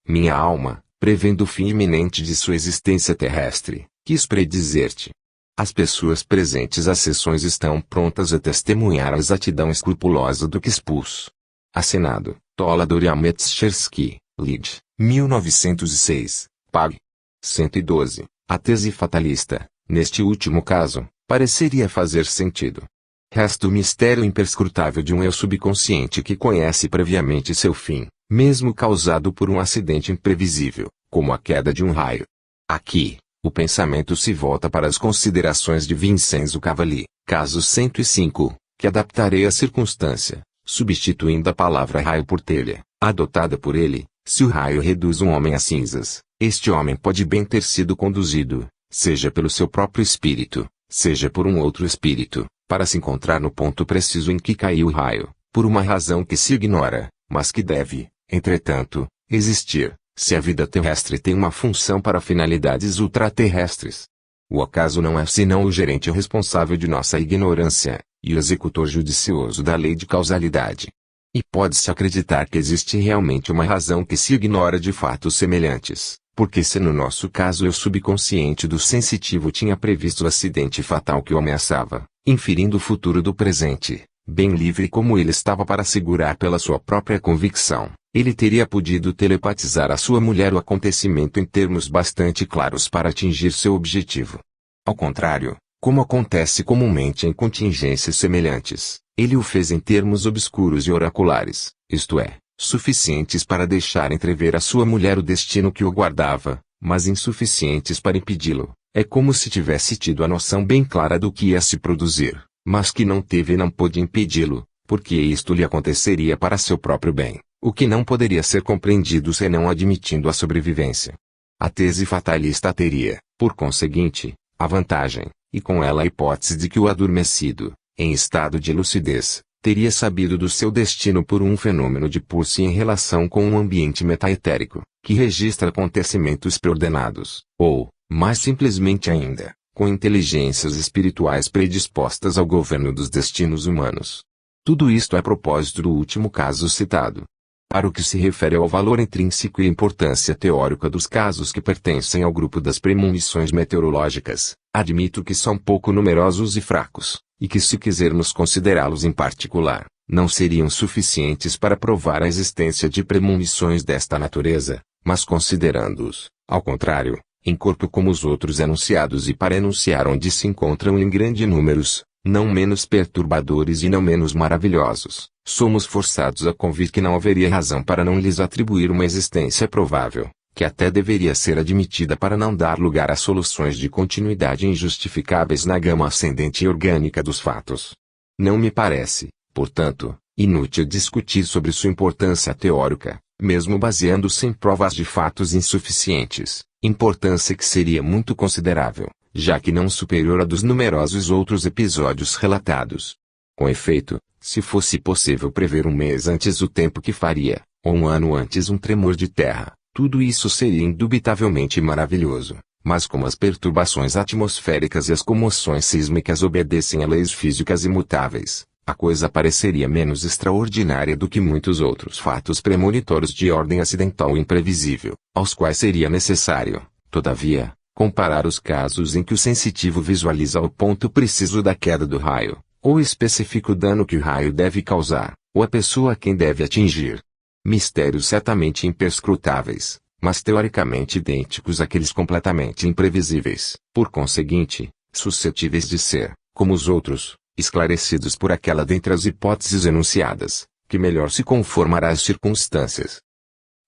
Minha alma, prevendo o fim iminente de sua existência terrestre, quis predizer-te. As pessoas presentes às sessões estão prontas a testemunhar a exatidão escrupulosa do que expus. Assinado, Tola Doriametchevsky, Lid, 1906, Pag. 112. A tese fatalista, neste último caso, pareceria fazer sentido. Resta o mistério imperscrutável de um eu subconsciente que conhece previamente seu fim, mesmo causado por um acidente imprevisível, como a queda de um raio. Aqui, o pensamento se volta para as considerações de Vincenzo Cavalli, caso 105, que adaptarei à circunstância, substituindo a palavra raio por telha, adotada por ele. Se o raio reduz um homem a cinzas, este homem pode bem ter sido conduzido, seja pelo seu próprio espírito, seja por um outro espírito, para se encontrar no ponto preciso em que caiu o raio, por uma razão que se ignora, mas que deve, entretanto, existir, se a vida terrestre tem uma função para finalidades ultraterrestres. O acaso não é senão o gerente responsável de nossa ignorância, e o executor judicioso da lei de causalidade. E pode-se acreditar que existe realmente uma razão que se ignora de fatos semelhantes, porque se no nosso caso o subconsciente do sensitivo tinha previsto o acidente fatal que o ameaçava, inferindo o futuro do presente, bem livre como ele estava para assegurar pela sua própria convicção, ele teria podido telepatizar à sua mulher o acontecimento em termos bastante claros para atingir seu objetivo. Ao contrário, como acontece comumente em contingências semelhantes, ele o fez em termos obscuros e oraculares, isto é, suficientes para deixar entrever à sua mulher o destino que o guardava, mas insuficientes para impedi-lo. É como se tivesse tido a noção bem clara do que ia se produzir, mas que não teve e não pôde impedi-lo, porque isto lhe aconteceria para seu próprio bem, o que não poderia ser compreendido senão admitindo a sobrevivência. A tese fatalista teria, por conseguinte, a vantagem, e com ela a hipótese de que o adormecido, em estado de lucidez, teria sabido do seu destino por um fenômeno de pulse em relação com um ambiente metaetérico, que registra acontecimentos preordenados, ou, mais simplesmente ainda, com inteligências espirituais predispostas ao governo dos destinos humanos. Tudo isto a propósito do último caso citado. Para o que se refere ao valor intrínseco e importância teórica dos casos que pertencem ao grupo das premonições meteorológicas, admito que são pouco numerosos e fracos, e que se quisermos considerá-los em particular, não seriam suficientes para provar a existência de premonições desta natureza, mas considerando-os, ao contrário, em corpo como os outros enunciados e para enunciar onde se encontram em grande números, não menos perturbadores e não menos maravilhosos, somos forçados a convir que não haveria razão para não lhes atribuir uma existência provável, que até deveria ser admitida para não dar lugar a soluções de continuidade injustificáveis na gama ascendente e orgânica dos fatos. Não me parece, portanto, inútil discutir sobre sua importância teórica, mesmo baseando-se em provas de fatos insuficientes, importância que seria muito considerável, já que não superior à dos numerosos outros episódios relatados. Com efeito, se fosse possível prever um mês antes o tempo que faria, ou um ano antes um tremor de terra, tudo isso seria indubitavelmente maravilhoso, mas como as perturbações atmosféricas e as comoções sísmicas obedecem a leis físicas imutáveis, a coisa pareceria menos extraordinária do que muitos outros fatos premonitórios de ordem acidental e imprevisível, aos quais seria necessário, todavia, comparar os casos em que o sensitivo visualiza o ponto preciso da queda do raio, ou especifica o dano que o raio deve causar, ou a pessoa a quem deve atingir. Mistérios certamente imperscrutáveis, mas teoricamente idênticos àqueles completamente imprevisíveis, por conseguinte, suscetíveis de ser, como os outros, esclarecidos por aquela dentre as hipóteses enunciadas, que melhor se conformará às circunstâncias.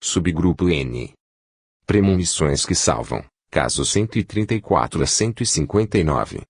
Subgrupo N. Premonições que salvam. Casos 134 a 159.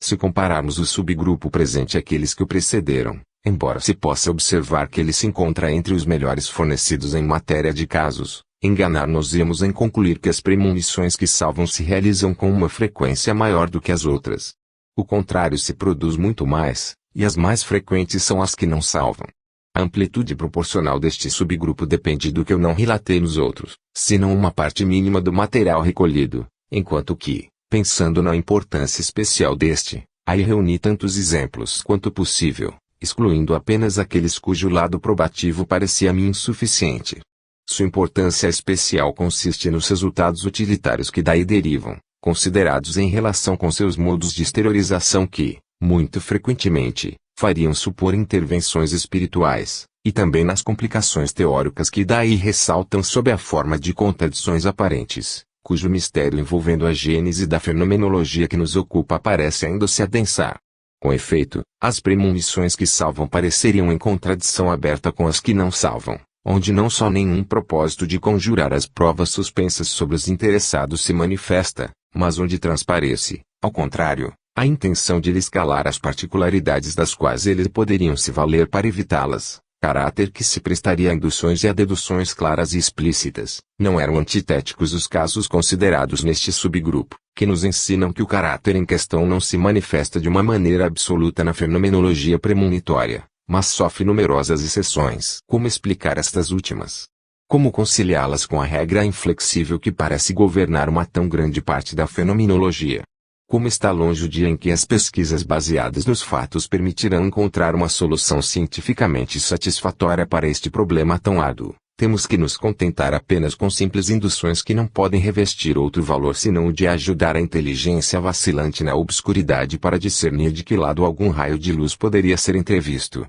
Se compararmos o subgrupo presente àqueles que o precederam, embora se possa observar que ele se encontra entre os melhores fornecidos em matéria de casos, enganar-nos-íamos em concluir que as premonições que salvam se realizam com uma frequência maior do que as outras. O contrário se produz muito mais, e as mais frequentes são as que não salvam. A amplitude proporcional deste subgrupo depende do que eu não relatei nos outros, senão uma parte mínima do material recolhido, enquanto que, pensando na importância especial deste, aí reuni tantos exemplos quanto possível, excluindo apenas aqueles cujo lado probativo parecia-me insuficiente. Sua importância especial consiste nos resultados utilitários que daí derivam, considerados em relação com seus modos de exteriorização que, muito frequentemente, fariam supor intervenções espirituais, e também nas complicações teóricas que daí ressaltam sob a forma de contradições aparentes, cujo mistério envolvendo a gênese da fenomenologia que nos ocupa parece ainda se adensar. Com efeito, as premonições que salvam pareceriam em contradição aberta com as que não salvam, onde não só nenhum propósito de conjurar as provas suspensas sobre os interessados se manifesta, mas onde transparece, ao contrário, a intenção de lhes calar as particularidades das quais eles poderiam se valer para evitá-las, caráter que se prestaria a induções e a deduções claras e explícitas. Não eram antitéticos os casos considerados neste subgrupo, que nos ensinam que o caráter em questão não se manifesta de uma maneira absoluta na fenomenologia premonitória, mas sofre numerosas exceções. Como explicar estas últimas? Como conciliá-las com a regra inflexível que parece governar uma tão grande parte da fenomenologia? Como está longe o dia em que as pesquisas baseadas nos fatos permitirão encontrar uma solução cientificamente satisfatória para este problema tão árduo, temos que nos contentar apenas com simples induções que não podem revestir outro valor senão o de ajudar a inteligência vacilante na obscuridade para discernir de que lado algum raio de luz poderia ser entrevisto.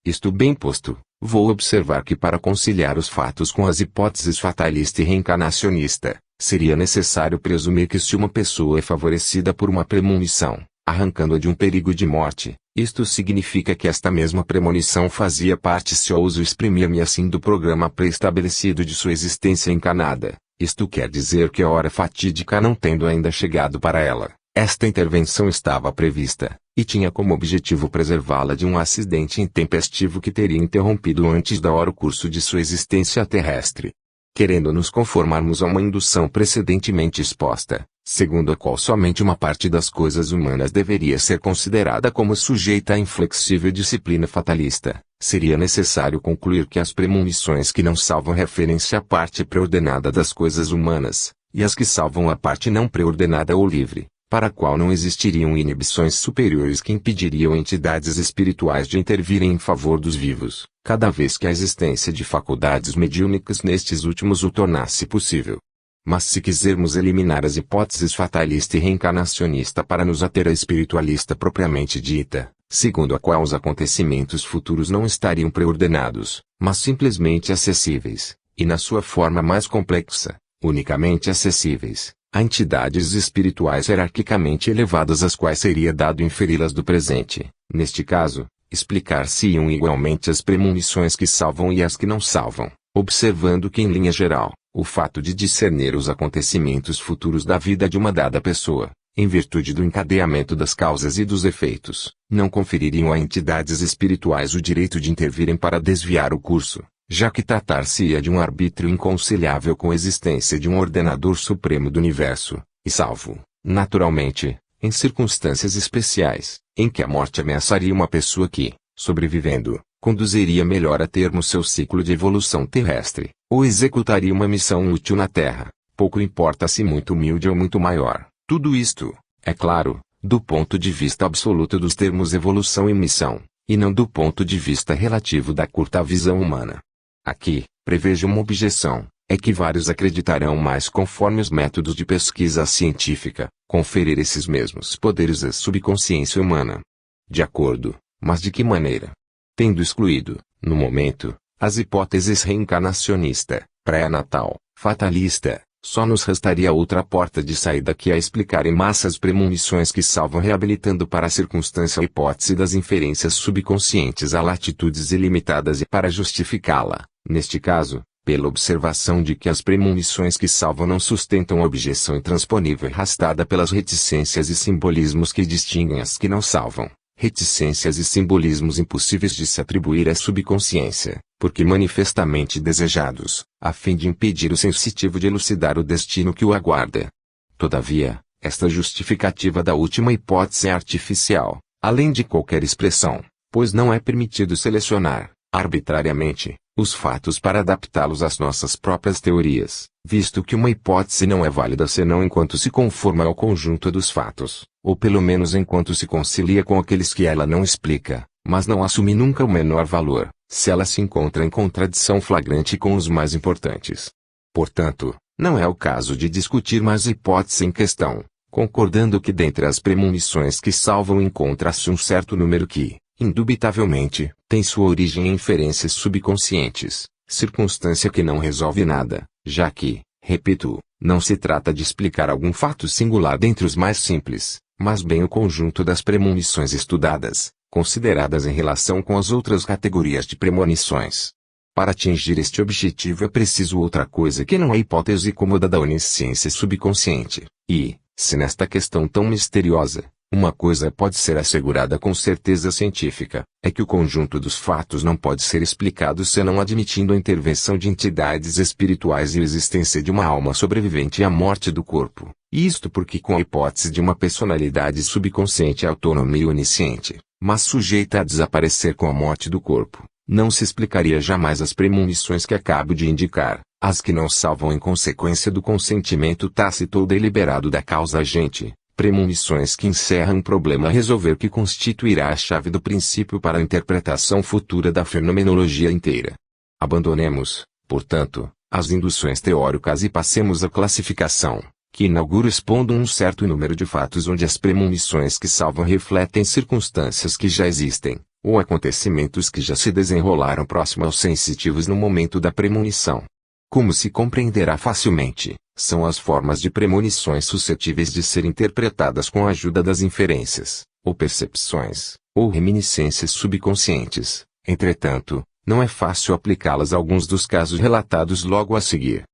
Isto bem posto, vou observar que para conciliar os fatos com as hipóteses fatalista e reencarnacionista, seria necessário presumir que se uma pessoa é favorecida por uma premonição, arrancando-a de um perigo de morte, isto significa que esta mesma premonição fazia parte, se ouso exprimir-me assim, do programa pré-estabelecido de sua existência encarnada. Isto quer dizer que a hora fatídica não tendo ainda chegado para ela, Esta intervenção estava prevista, e tinha como objetivo preservá-la de um acidente intempestivo que teria interrompido antes da hora o curso de sua existência terrestre. Querendo nos conformarmos a uma indução precedentemente exposta, segundo a qual somente uma parte das coisas humanas deveria ser considerada como sujeita à inflexível disciplina fatalista, seria necessário concluir que as premonições que não salvam referem-se à parte preordenada das coisas humanas, e as que salvam a parte não preordenada ou livre, para a qual não existiriam inibições superiores que impediriam entidades espirituais de intervirem em favor dos vivos, cada vez que a existência de faculdades mediúnicas nestes últimos o tornasse possível. Mas se quisermos eliminar as hipóteses fatalista e reencarnacionista para nos ater à espiritualista propriamente dita, segundo a qual os acontecimentos futuros não estariam preordenados, mas simplesmente acessíveis, e na sua forma mais complexa, unicamente acessíveis, a entidades espirituais hierarquicamente elevadas às quais seria dado inferi-las do presente, neste caso, explicar-se-iam igualmente as premonições que salvam e as que não salvam, observando que em linha geral, o fato de discernir os acontecimentos futuros da vida de uma dada pessoa, em virtude do encadeamento das causas e dos efeitos, não confeririam a entidades espirituais o direito de intervirem para desviar o curso, já que tratar-se-ia de um arbítrio inconciliável com a existência de um ordenador supremo do universo, e salvo, naturalmente, em circunstâncias especiais, em que a morte ameaçaria uma pessoa que, sobrevivendo, conduziria melhor a termo seu ciclo de evolução terrestre, ou executaria uma missão útil na Terra, pouco importa se muito humilde ou muito maior. Tudo isto, é claro, do ponto de vista absoluto dos termos evolução e missão, e não do ponto de vista relativo da curta visão humana. Aqui, prevejo uma objeção, é que vários acreditarão mais conforme os métodos de pesquisa científica, conferir esses mesmos poderes à subconsciência humana. De acordo, mas de que maneira? Tendo excluído, no momento, as hipóteses reencarnacionista, pré-natal, fatalista, só nos restaria outra porta de saída que é explicar em massa as premonições que salvam reabilitando para a circunstância a hipótese das inferências subconscientes a latitudes ilimitadas e para justificá-la, neste caso, pela observação de que as premonições que salvam não sustentam a objeção intransponível arrastada pelas reticências e simbolismos que distinguem as que não salvam. Reticências e simbolismos impossíveis de se atribuir à subconsciência, porque manifestamente desejados, a fim de impedir o sensitivo de elucidar o destino que o aguarda. Todavia, esta justificativa da última hipótese é artificial, além de qualquer expressão, pois não é permitido selecionar, arbitrariamente, os fatos para adaptá-los às nossas próprias teorias, visto que uma hipótese não é válida senão enquanto se conforma ao conjunto dos fatos, ou pelo menos enquanto se concilia com aqueles que ela não explica, mas não assume nunca o menor valor, se ela se encontra em contradição flagrante com os mais importantes. Portanto, não é o caso de discutir mais a hipótese em questão, concordando que dentre as premonições que salvam encontra-se um certo número que, indubitavelmente, tem sua origem em inferências subconscientes, circunstância que não resolve nada, já que, repito, não se trata de explicar algum fato singular dentre os mais simples, mas bem o conjunto das premonições estudadas, consideradas em relação com as outras categorias de premonições. Para atingir este objetivo é preciso outra coisa que não é a hipótese cômoda da onisciência subconsciente, e, se nesta questão tão misteriosa, uma coisa pode ser assegurada com certeza científica, é que o conjunto dos fatos não pode ser explicado senão admitindo a intervenção de entidades espirituais e a existência de uma alma sobrevivente à morte do corpo. Isto porque com a hipótese de uma personalidade subconsciente autônoma e onisciente, mas sujeita a desaparecer com a morte do corpo, não se explicaria jamais as premonições que acabo de indicar, as que não salvam em consequência do consentimento tácito ou deliberado da causa agente. Premonições que encerram um problema a resolver que constituirá a chave do princípio para a interpretação futura da fenomenologia inteira. Abandonemos, portanto, as induções teóricas e passemos à classificação, que inaugura expondo um certo número de fatos onde as premonições que salvam refletem circunstâncias que já existem, ou acontecimentos que já se desenrolaram próximo aos sensitivos no momento da premonição. Como se compreenderá facilmente, são as formas de premonições suscetíveis de ser interpretadas com a ajuda das inferências, ou percepções, ou reminiscências subconscientes. Entretanto, não é fácil aplicá-las a alguns dos casos relatados logo a seguir.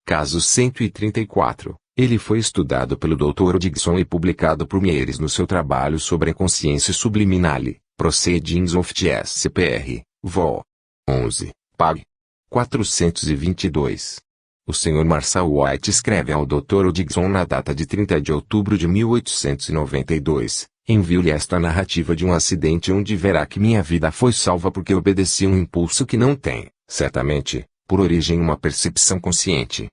Caso 134. Ele foi estudado pelo Dr. Dixon e publicado por Mieres no seu trabalho sobre a consciência subliminale, Proceedings of the SCPR, Vol. 11, Pag. 422. O Sr. Marshall White escreve ao Dr. Dixon na data de 30 de outubro de 1892, envio-lhe esta narrativa de um acidente onde verá que minha vida foi salva porque obedeci um impulso que não tem, certamente, por origem uma percepção consciente.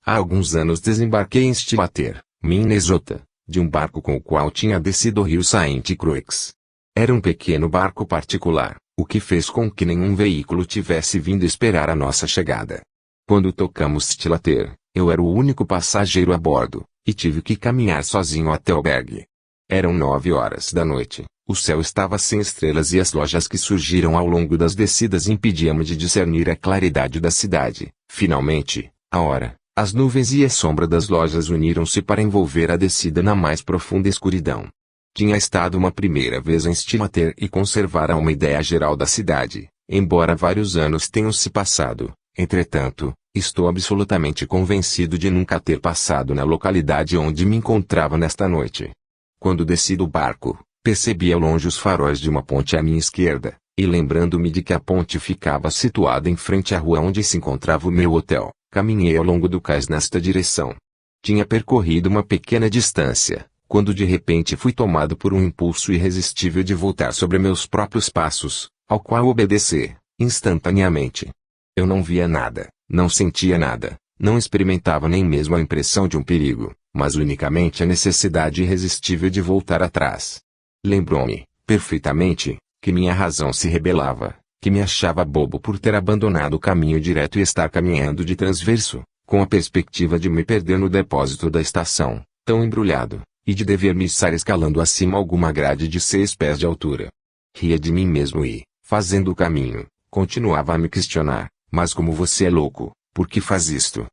Há alguns anos desembarquei em Stillwater, Minnesota, de um barco com o qual tinha descido o rio Saint Croix. Era um pequeno barco particular, o que fez com que nenhum veículo tivesse vindo esperar a nossa chegada. Quando tocamos Stillwater, eu era o único passageiro a bordo, e tive que caminhar sozinho até o albergue. Eram 9 horas da noite, o céu estava sem estrelas e as lojas que surgiram ao longo das descidas impediam-me de discernir a claridade da cidade. Finalmente, a hora, as nuvens e a sombra das lojas uniram-se para envolver a descida na mais profunda escuridão. Tinha estado uma primeira vez em Stillwater e conservara uma ideia geral da cidade, embora vários anos tenham se passado. Entretanto, estou absolutamente convencido de nunca ter passado na localidade onde me encontrava nesta noite. Quando desci do barco, percebi ao longe os faróis de uma ponte à minha esquerda, e lembrando-me de que a ponte ficava situada em frente à rua onde se encontrava o meu hotel, caminhei ao longo do cais nesta direção. Tinha percorrido uma pequena distância, quando de repente fui tomado por um impulso irresistível de voltar sobre meus próprios passos, ao qual obedeci, instantaneamente. Eu não via nada, não sentia nada, não experimentava nem mesmo a impressão de um perigo, mas unicamente a necessidade irresistível de voltar atrás. Lembrou-me, perfeitamente, que minha razão se rebelava, que me achava bobo por ter abandonado o caminho direto e estar caminhando de transverso, com a perspectiva de me perder no depósito da estação, tão embrulhado, e de dever me estar escalando acima alguma grade de 6 pés de altura. Ria de mim mesmo e, fazendo o caminho, continuava a me questionar, mas como você é louco, por que faz isto?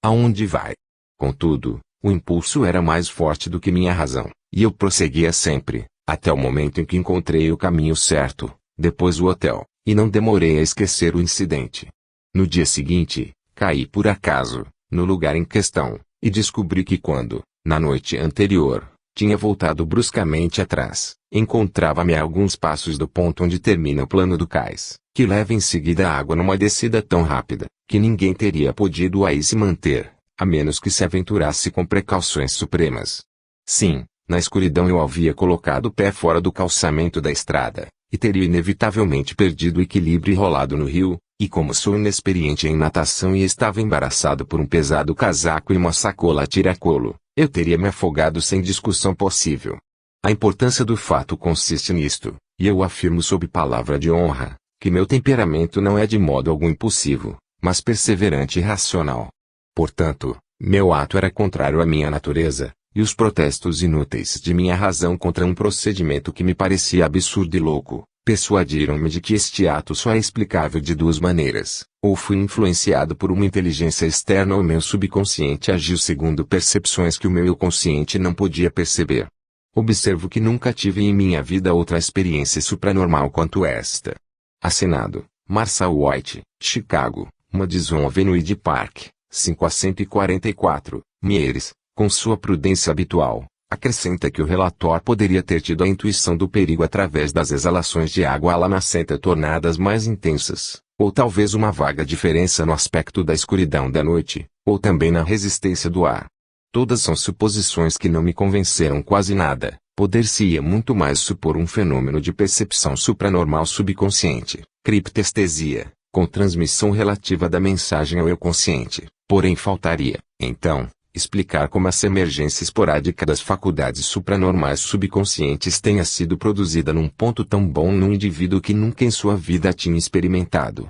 Aonde vai? Contudo, o impulso era mais forte do que minha razão, e eu prosseguia sempre, até o momento em que encontrei o caminho certo, depois o hotel, e não demorei a esquecer o incidente. No dia seguinte, caí por acaso, no lugar em questão, e descobri que quando, na noite anterior, tinha voltado bruscamente atrás, encontrava-me a alguns passos do ponto onde termina o plano do cais, que leva em seguida a água numa descida tão rápida, que ninguém teria podido aí se manter, a menos que se aventurasse com precauções supremas. Sim, na escuridão eu havia colocado o pé fora do calçamento da estrada, e teria inevitavelmente perdido o equilíbrio e rolado no rio, e como sou inexperiente em natação e estava embaraçado por um pesado casaco e uma sacola a tiracolo, eu teria me afogado sem discussão possível. A importância do fato consiste nisto, e eu afirmo sob palavra de honra, que meu temperamento não é de modo algum impulsivo, mas perseverante e racional. Portanto, meu ato era contrário à minha natureza, e os protestos inúteis de minha razão contra um procedimento que me parecia absurdo e louco, persuadiram-me de que este ato só é explicável de 2 maneiras: ou fui influenciado por uma inteligência externa ou meu subconsciente agiu segundo percepções que o meu eu consciente não podia perceber. Observo que nunca tive em minha vida outra experiência supranormal quanto esta. Assinado, Marshall White, Chicago, Madison Avenue Park, 5 a 144, Mieres, com sua prudência habitual. Acrescenta que o relator poderia ter tido a intuição do perigo através das exalações de água lamacenta tornadas mais intensas, ou talvez uma vaga diferença no aspecto da escuridão da noite, ou também na resistência do ar. Todas são suposições que não me convenceram quase nada. Poder-se-ia muito mais supor um fenômeno de percepção supranormal subconsciente, criptestesia, com transmissão relativa da mensagem ao eu consciente, porém faltaria, então, explicar como essa emergência esporádica das faculdades supranormais subconscientes tenha sido produzida num ponto tão bom num indivíduo que nunca em sua vida tinha experimentado.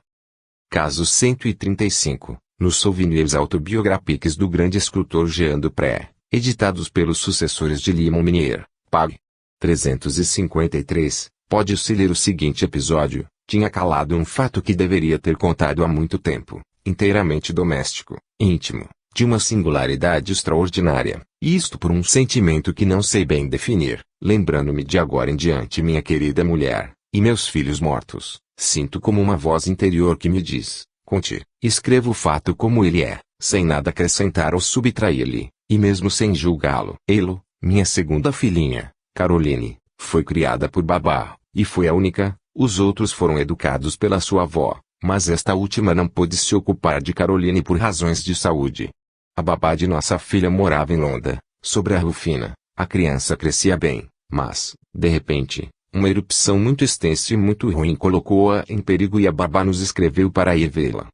Caso 135, nos souvenirs autobiográficos do grande escultor Jean Dupré, editados pelos sucessores de Limon Minier, Pag. 353, pode-se ler o seguinte episódio: tinha calado um fato que deveria ter contado há muito tempo, inteiramente doméstico, íntimo, de uma singularidade extraordinária, e isto por um sentimento que não sei bem definir, lembrando-me de agora em diante minha querida mulher, e meus filhos mortos, sinto como uma voz interior que me diz: conte, escreva o fato como ele é, sem nada acrescentar ou subtrair-lhe, e mesmo sem julgá-lo. Elo, minha segunda filhinha, Caroline, foi criada por babá, e foi a única. Os outros foram educados pela sua avó, mas esta última não pôde se ocupar de Caroline por razões de saúde. A babá de nossa filha morava em Londra, sobre a Rufina. A criança crescia bem, mas, de repente, uma erupção muito extensa e muito ruim colocou-a em perigo e a babá nos escreveu para ir vê-la.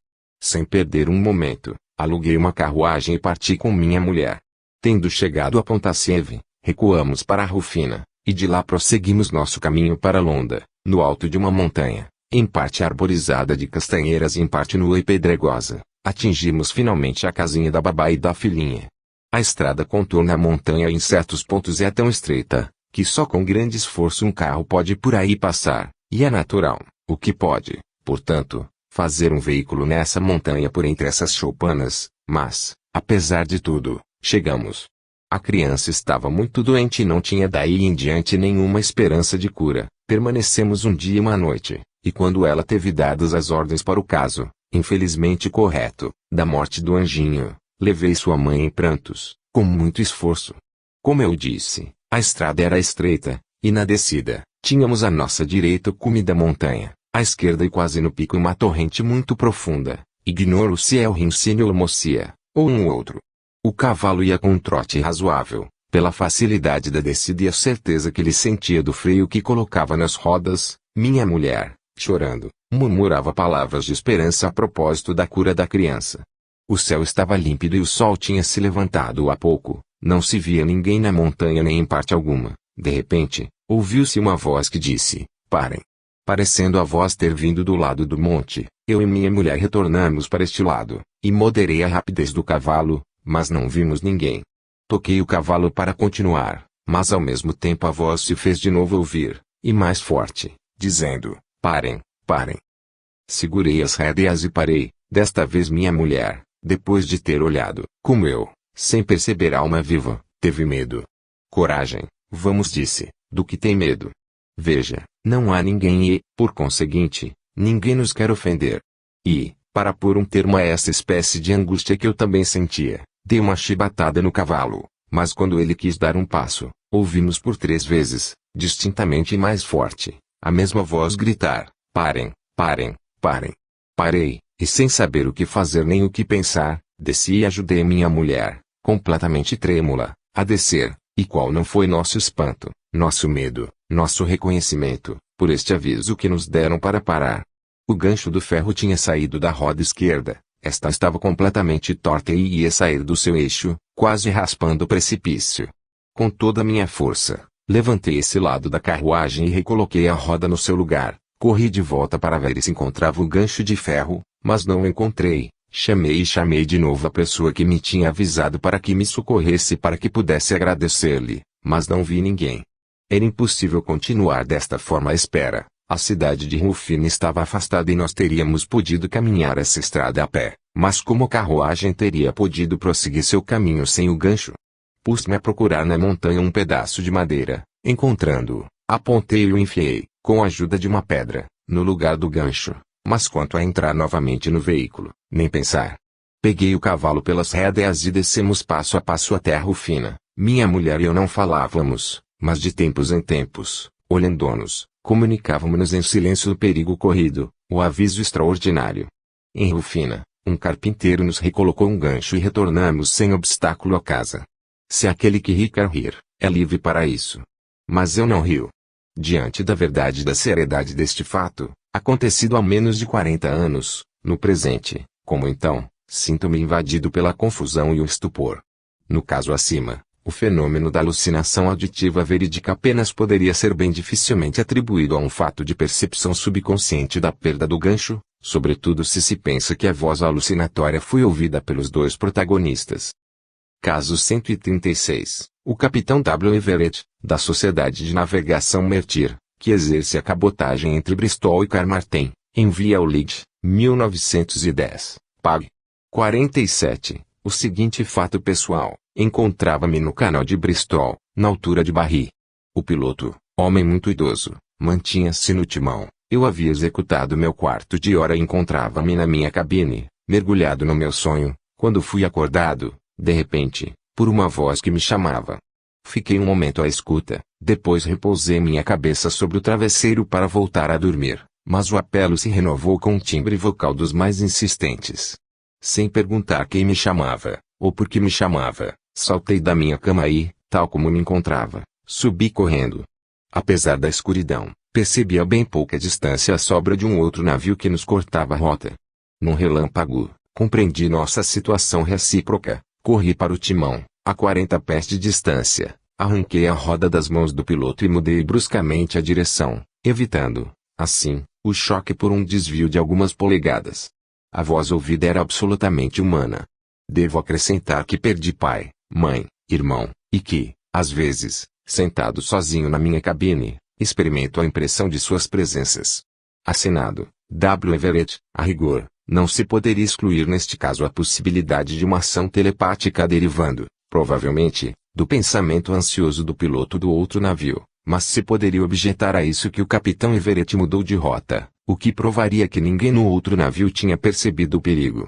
Sem perder um momento, aluguei uma carruagem e parti com minha mulher. Tendo chegado a Pontassieve, recuamos para a Rufina, e de lá prosseguimos nosso caminho para Londra, no alto de uma montanha, em parte arborizada de castanheiras e em parte nua e pedregosa. Atingimos finalmente a casinha da babá e da filhinha. A estrada contorna a montanha e em certos pontos é tão estreita, que só com grande esforço um carro pode por aí passar, e é natural, o que pode, portanto, fazer um veículo nessa montanha por entre essas choupanas, mas, apesar de tudo, chegamos. A criança estava muito doente e não tinha daí em diante nenhuma esperança de cura. Permanecemos um dia e uma noite, e quando ela teve dadas as ordens para o caso, infelizmente correto, da morte do anjinho, levei sua mãe em prantos, com muito esforço. Como eu disse, a estrada era estreita, e na descida, tínhamos à nossa direita o cume da montanha, à esquerda e quase no pico uma torrente muito profunda. Ignoro se é o Rincine ou o Mocia, ou um ou outro. O cavalo ia com um trote razoável, pela facilidade da descida e a certeza que ele sentia do freio que colocava nas rodas. Minha mulher, chorando, murmurava palavras de esperança a propósito da cura da criança. O céu estava límpido e o sol tinha se levantado há pouco, não se via ninguém na montanha nem em parte alguma. De repente, ouviu-se uma voz que disse, parem. Parecendo a voz ter vindo do lado do monte, eu e minha mulher retornamos para este lado, e moderei a rapidez do cavalo, mas não vimos ninguém. Toquei o cavalo para continuar, mas ao mesmo tempo a voz se fez de novo ouvir, e mais forte, dizendo, parem, parem. Segurei as rédeas e parei, desta vez minha mulher, depois de ter olhado, como eu, sem perceber alma viva, teve medo. Coragem, vamos disse, do que tem medo. Veja, não há ninguém e, por conseguinte, ninguém nos quer ofender. E, para pôr um termo a essa espécie de angústia que eu também sentia, dei uma chibatada no cavalo, mas quando ele quis dar um passo, ouvimos por 3 vezes, distintamente e mais forte, a mesma voz gritar, parem, parem, parem. Parei, e sem saber o que fazer nem o que pensar, desci e ajudei minha mulher, completamente trêmula, a descer, e qual não foi nosso espanto, nosso medo, nosso reconhecimento, por este aviso que nos deram para parar. O gancho do ferro tinha saído da roda esquerda, esta estava completamente torta e ia sair do seu eixo, quase raspando o precipício. Com toda a minha força, levantei esse lado da carruagem e recoloquei a roda no seu lugar. Corri de volta para ver se encontrava o gancho de ferro, mas não o encontrei. Chamei e chamei de novo a pessoa que me tinha avisado para que me socorresse para que pudesse agradecer-lhe, mas não vi ninguém. Era impossível continuar desta forma à espera. A cidade de Rufina estava afastada e nós teríamos podido caminhar essa estrada a pé, mas como a carruagem teria podido prosseguir seu caminho sem o gancho? Pus-me a procurar na montanha um pedaço de madeira. Encontrando-o, apontei e o enfiei, com a ajuda de uma pedra, no lugar do gancho. Mas quanto a entrar novamente no veículo, nem pensar. Peguei o cavalo pelas rédeas e descemos passo a passo até a Rufina. Minha mulher e eu não falávamos, mas de tempos em tempos, olhando-nos, comunicávamos-nos em silêncio o perigo corrido, o aviso extraordinário. Em Rufina, um carpinteiro nos recolocou um gancho e retornamos sem obstáculo à casa. Se aquele que ri quer rir, é livre para isso. Mas eu não rio. Diante da verdade e da seriedade deste fato, acontecido há menos de 40 anos, no presente, como então, sinto-me invadido pela confusão e o estupor. No caso acima, o fenômeno da alucinação auditiva verídica apenas poderia ser bem dificilmente atribuído a um fato de percepção subconsciente da perda do gancho, sobretudo se pensa que a voz alucinatória foi ouvida pelos 2 protagonistas. Caso 136. O capitão W. Everett, da Sociedade de Navegação Mertir, que exerce a cabotagem entre Bristol e Carmarthen, envia ao Leeds, 1910. Pag. 47. O seguinte fato pessoal. Encontrava-me no canal de Bristol, na altura de Barry. O piloto, homem muito idoso, mantinha-se no timão. Eu havia executado meu quarto de hora e encontrava-me na minha cabine, mergulhado no meu sonho, quando fui acordado, de repente, por uma voz que me chamava. Fiquei um momento à escuta, depois repousei minha cabeça sobre o travesseiro para voltar a dormir, mas o apelo se renovou com um timbre vocal dos mais insistentes. Sem perguntar quem me chamava, ou por que me chamava, saltei da minha cama e, tal como me encontrava, subi correndo. Apesar da escuridão, percebi a bem pouca distância a sobra de um outro navio que nos cortava a rota. Num relâmpago, compreendi nossa situação recíproca, corri para o timão, a 40 pés de distância, arranquei a roda das mãos do piloto e mudei bruscamente a direção, evitando, assim, o choque por um desvio de algumas polegadas. A voz ouvida era absolutamente humana. Devo acrescentar que perdi pai, mãe, irmão, e que, às vezes, sentado sozinho na minha cabine, experimento a impressão de suas presenças. Assinado, W. Everett. A rigor, não se poderia excluir neste caso a possibilidade de uma ação telepática derivando, provavelmente, do pensamento ansioso do piloto do outro navio, mas se poderia objetar a isso que o capitão Everett mudou de rota, o que provaria que ninguém no outro navio tinha percebido o perigo.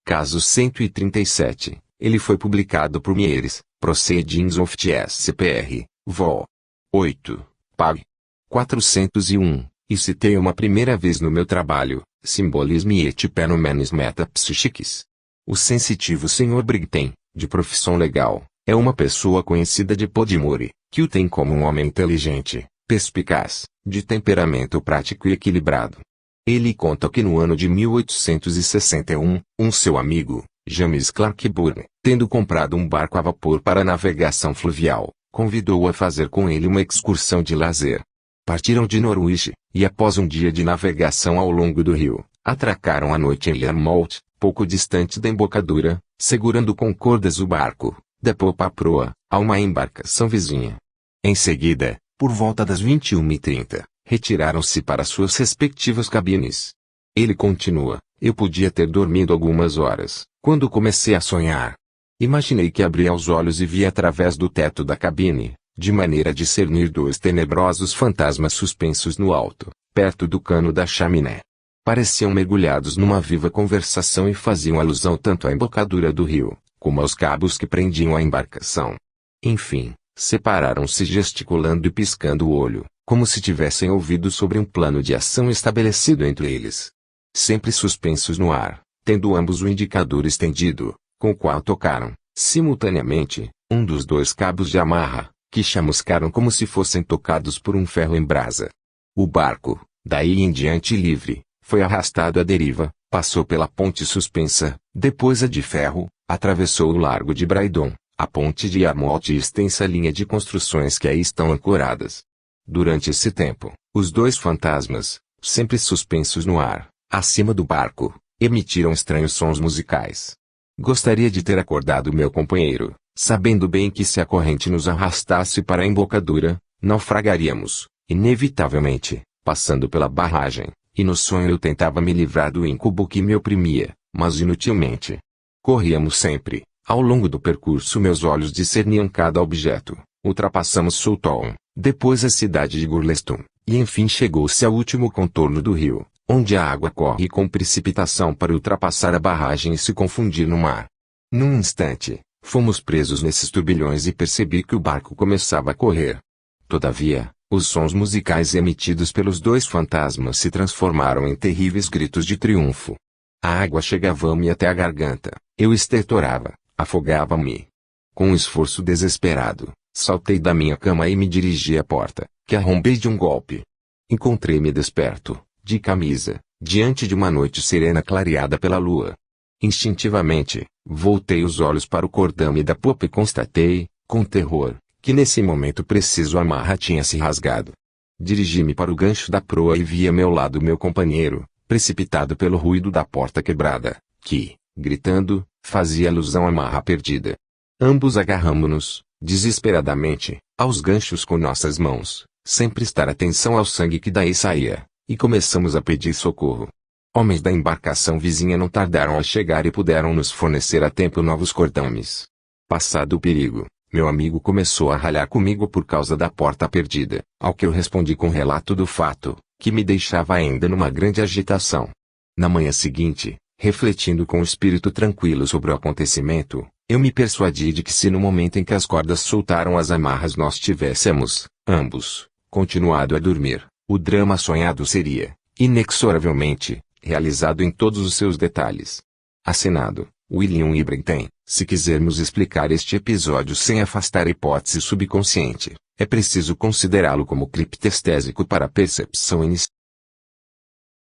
Caso 137, ele foi publicado por Mieres, Proceedings of the SCPR, Vol. 8, Pag. 401, e citei uma primeira vez no meu trabalho, Simbolism et Phenomenes Metapsíquicos. O sensitivo Sr. Brigten, de profissão legal, é uma pessoa conhecida de Podmore, que o tem como um homem inteligente, perspicaz, de temperamento prático e equilibrado. Ele conta que no ano de 1861, seu amigo, James Clark Burn, tendo comprado um barco a vapor para navegação fluvial, convidou-o a fazer com ele uma excursão de lazer. Partiram de Norwich, e após um dia de navegação ao longo do rio, atracaram à noite em Yarmouth, pouco distante da embocadura, segurando com cordas o barco, da popa à proa, a uma embarcação vizinha. Em seguida, por volta das 21h30, retiraram-se para suas respectivas cabines. Ele continua, eu podia ter dormido algumas horas, quando comecei a sonhar. Imaginei que abria os olhos e via através do teto da cabine, de maneira a discernir dois tenebrosos fantasmas suspensos no alto, perto do cano da chaminé. Pareciam mergulhados numa viva conversação e faziam alusão tanto à embocadura do rio, como aos cabos que prendiam a embarcação. Enfim, separaram-se gesticulando e piscando o olho, como se tivessem ouvido sobre um plano de ação estabelecido entre eles. Sempre suspensos no ar, tendo ambos o indicador estendido, com o qual tocaram, simultaneamente, um dos dois cabos de amarra, que chamuscaram como se fossem tocados por um ferro em brasa. O barco, daí em diante livre, foi arrastado à deriva, passou pela ponte suspensa, depois a de ferro, atravessou o largo de Braydon, a ponte de Yarmouth e extensa linha de construções que aí estão ancoradas. Durante esse tempo, os dois fantasmas, sempre suspensos no ar, acima do barco, emitiram estranhos sons musicais. Gostaria de ter acordado meu companheiro, sabendo bem que se a corrente nos arrastasse para a embocadura, naufragaríamos, inevitavelmente, passando pela barragem, e no sonho eu tentava me livrar do incubo que me oprimia, mas inutilmente. Corríamos sempre, ao longo do percurso meus olhos discerniam cada objeto, ultrapassamos Sutton, depois a cidade de Gurleston, e enfim chegou-se ao último contorno do rio, onde a água corre com precipitação para ultrapassar a barragem e se confundir no mar. Num instante, fomos presos nesses turbilhões e percebi que o barco começava a correr. Todavia, os sons musicais emitidos pelos dois fantasmas se transformaram em terríveis gritos de triunfo. A água chegava-me até a garganta, eu estertorava, afogava-me. Com um esforço desesperado, saltei da minha cama e me dirigi à porta, que arrombei de um golpe. Encontrei-me desperto, de camisa, diante de uma noite serena clareada pela lua. Instintivamente, voltei os olhos para o cordame da popa e constatei, com terror, que nesse momento preciso a amarra tinha se rasgado. Dirigi-me para o gancho da proa e vi a meu lado meu companheiro, precipitado pelo ruído da porta quebrada, que, gritando, fazia alusão à amarra perdida. Ambos agarramo-nos, desesperadamente, aos ganchos com nossas mãos, sem prestar atenção ao sangue que daí saía, e começamos a pedir socorro. Homens da embarcação vizinha não tardaram a chegar e puderam nos fornecer a tempo novos cordames. Passado o perigo, meu amigo começou a ralhar comigo por causa da porta perdida, ao que eu respondi com relato do fato, que me deixava ainda numa grande agitação. Na manhã seguinte, Refletindo com o espírito tranquilo sobre o acontecimento, eu me persuadi de que se no momento em que as cordas soltaram as amarras nós tivéssemos, ambos, continuado a dormir, o drama sonhado seria, inexoravelmente, realizado em todos os seus detalhes. Assinado, William E. Brenton. Se quisermos explicar este episódio sem afastar a hipótese subconsciente, é preciso considerá-lo como criptestésico para a percepção inicial.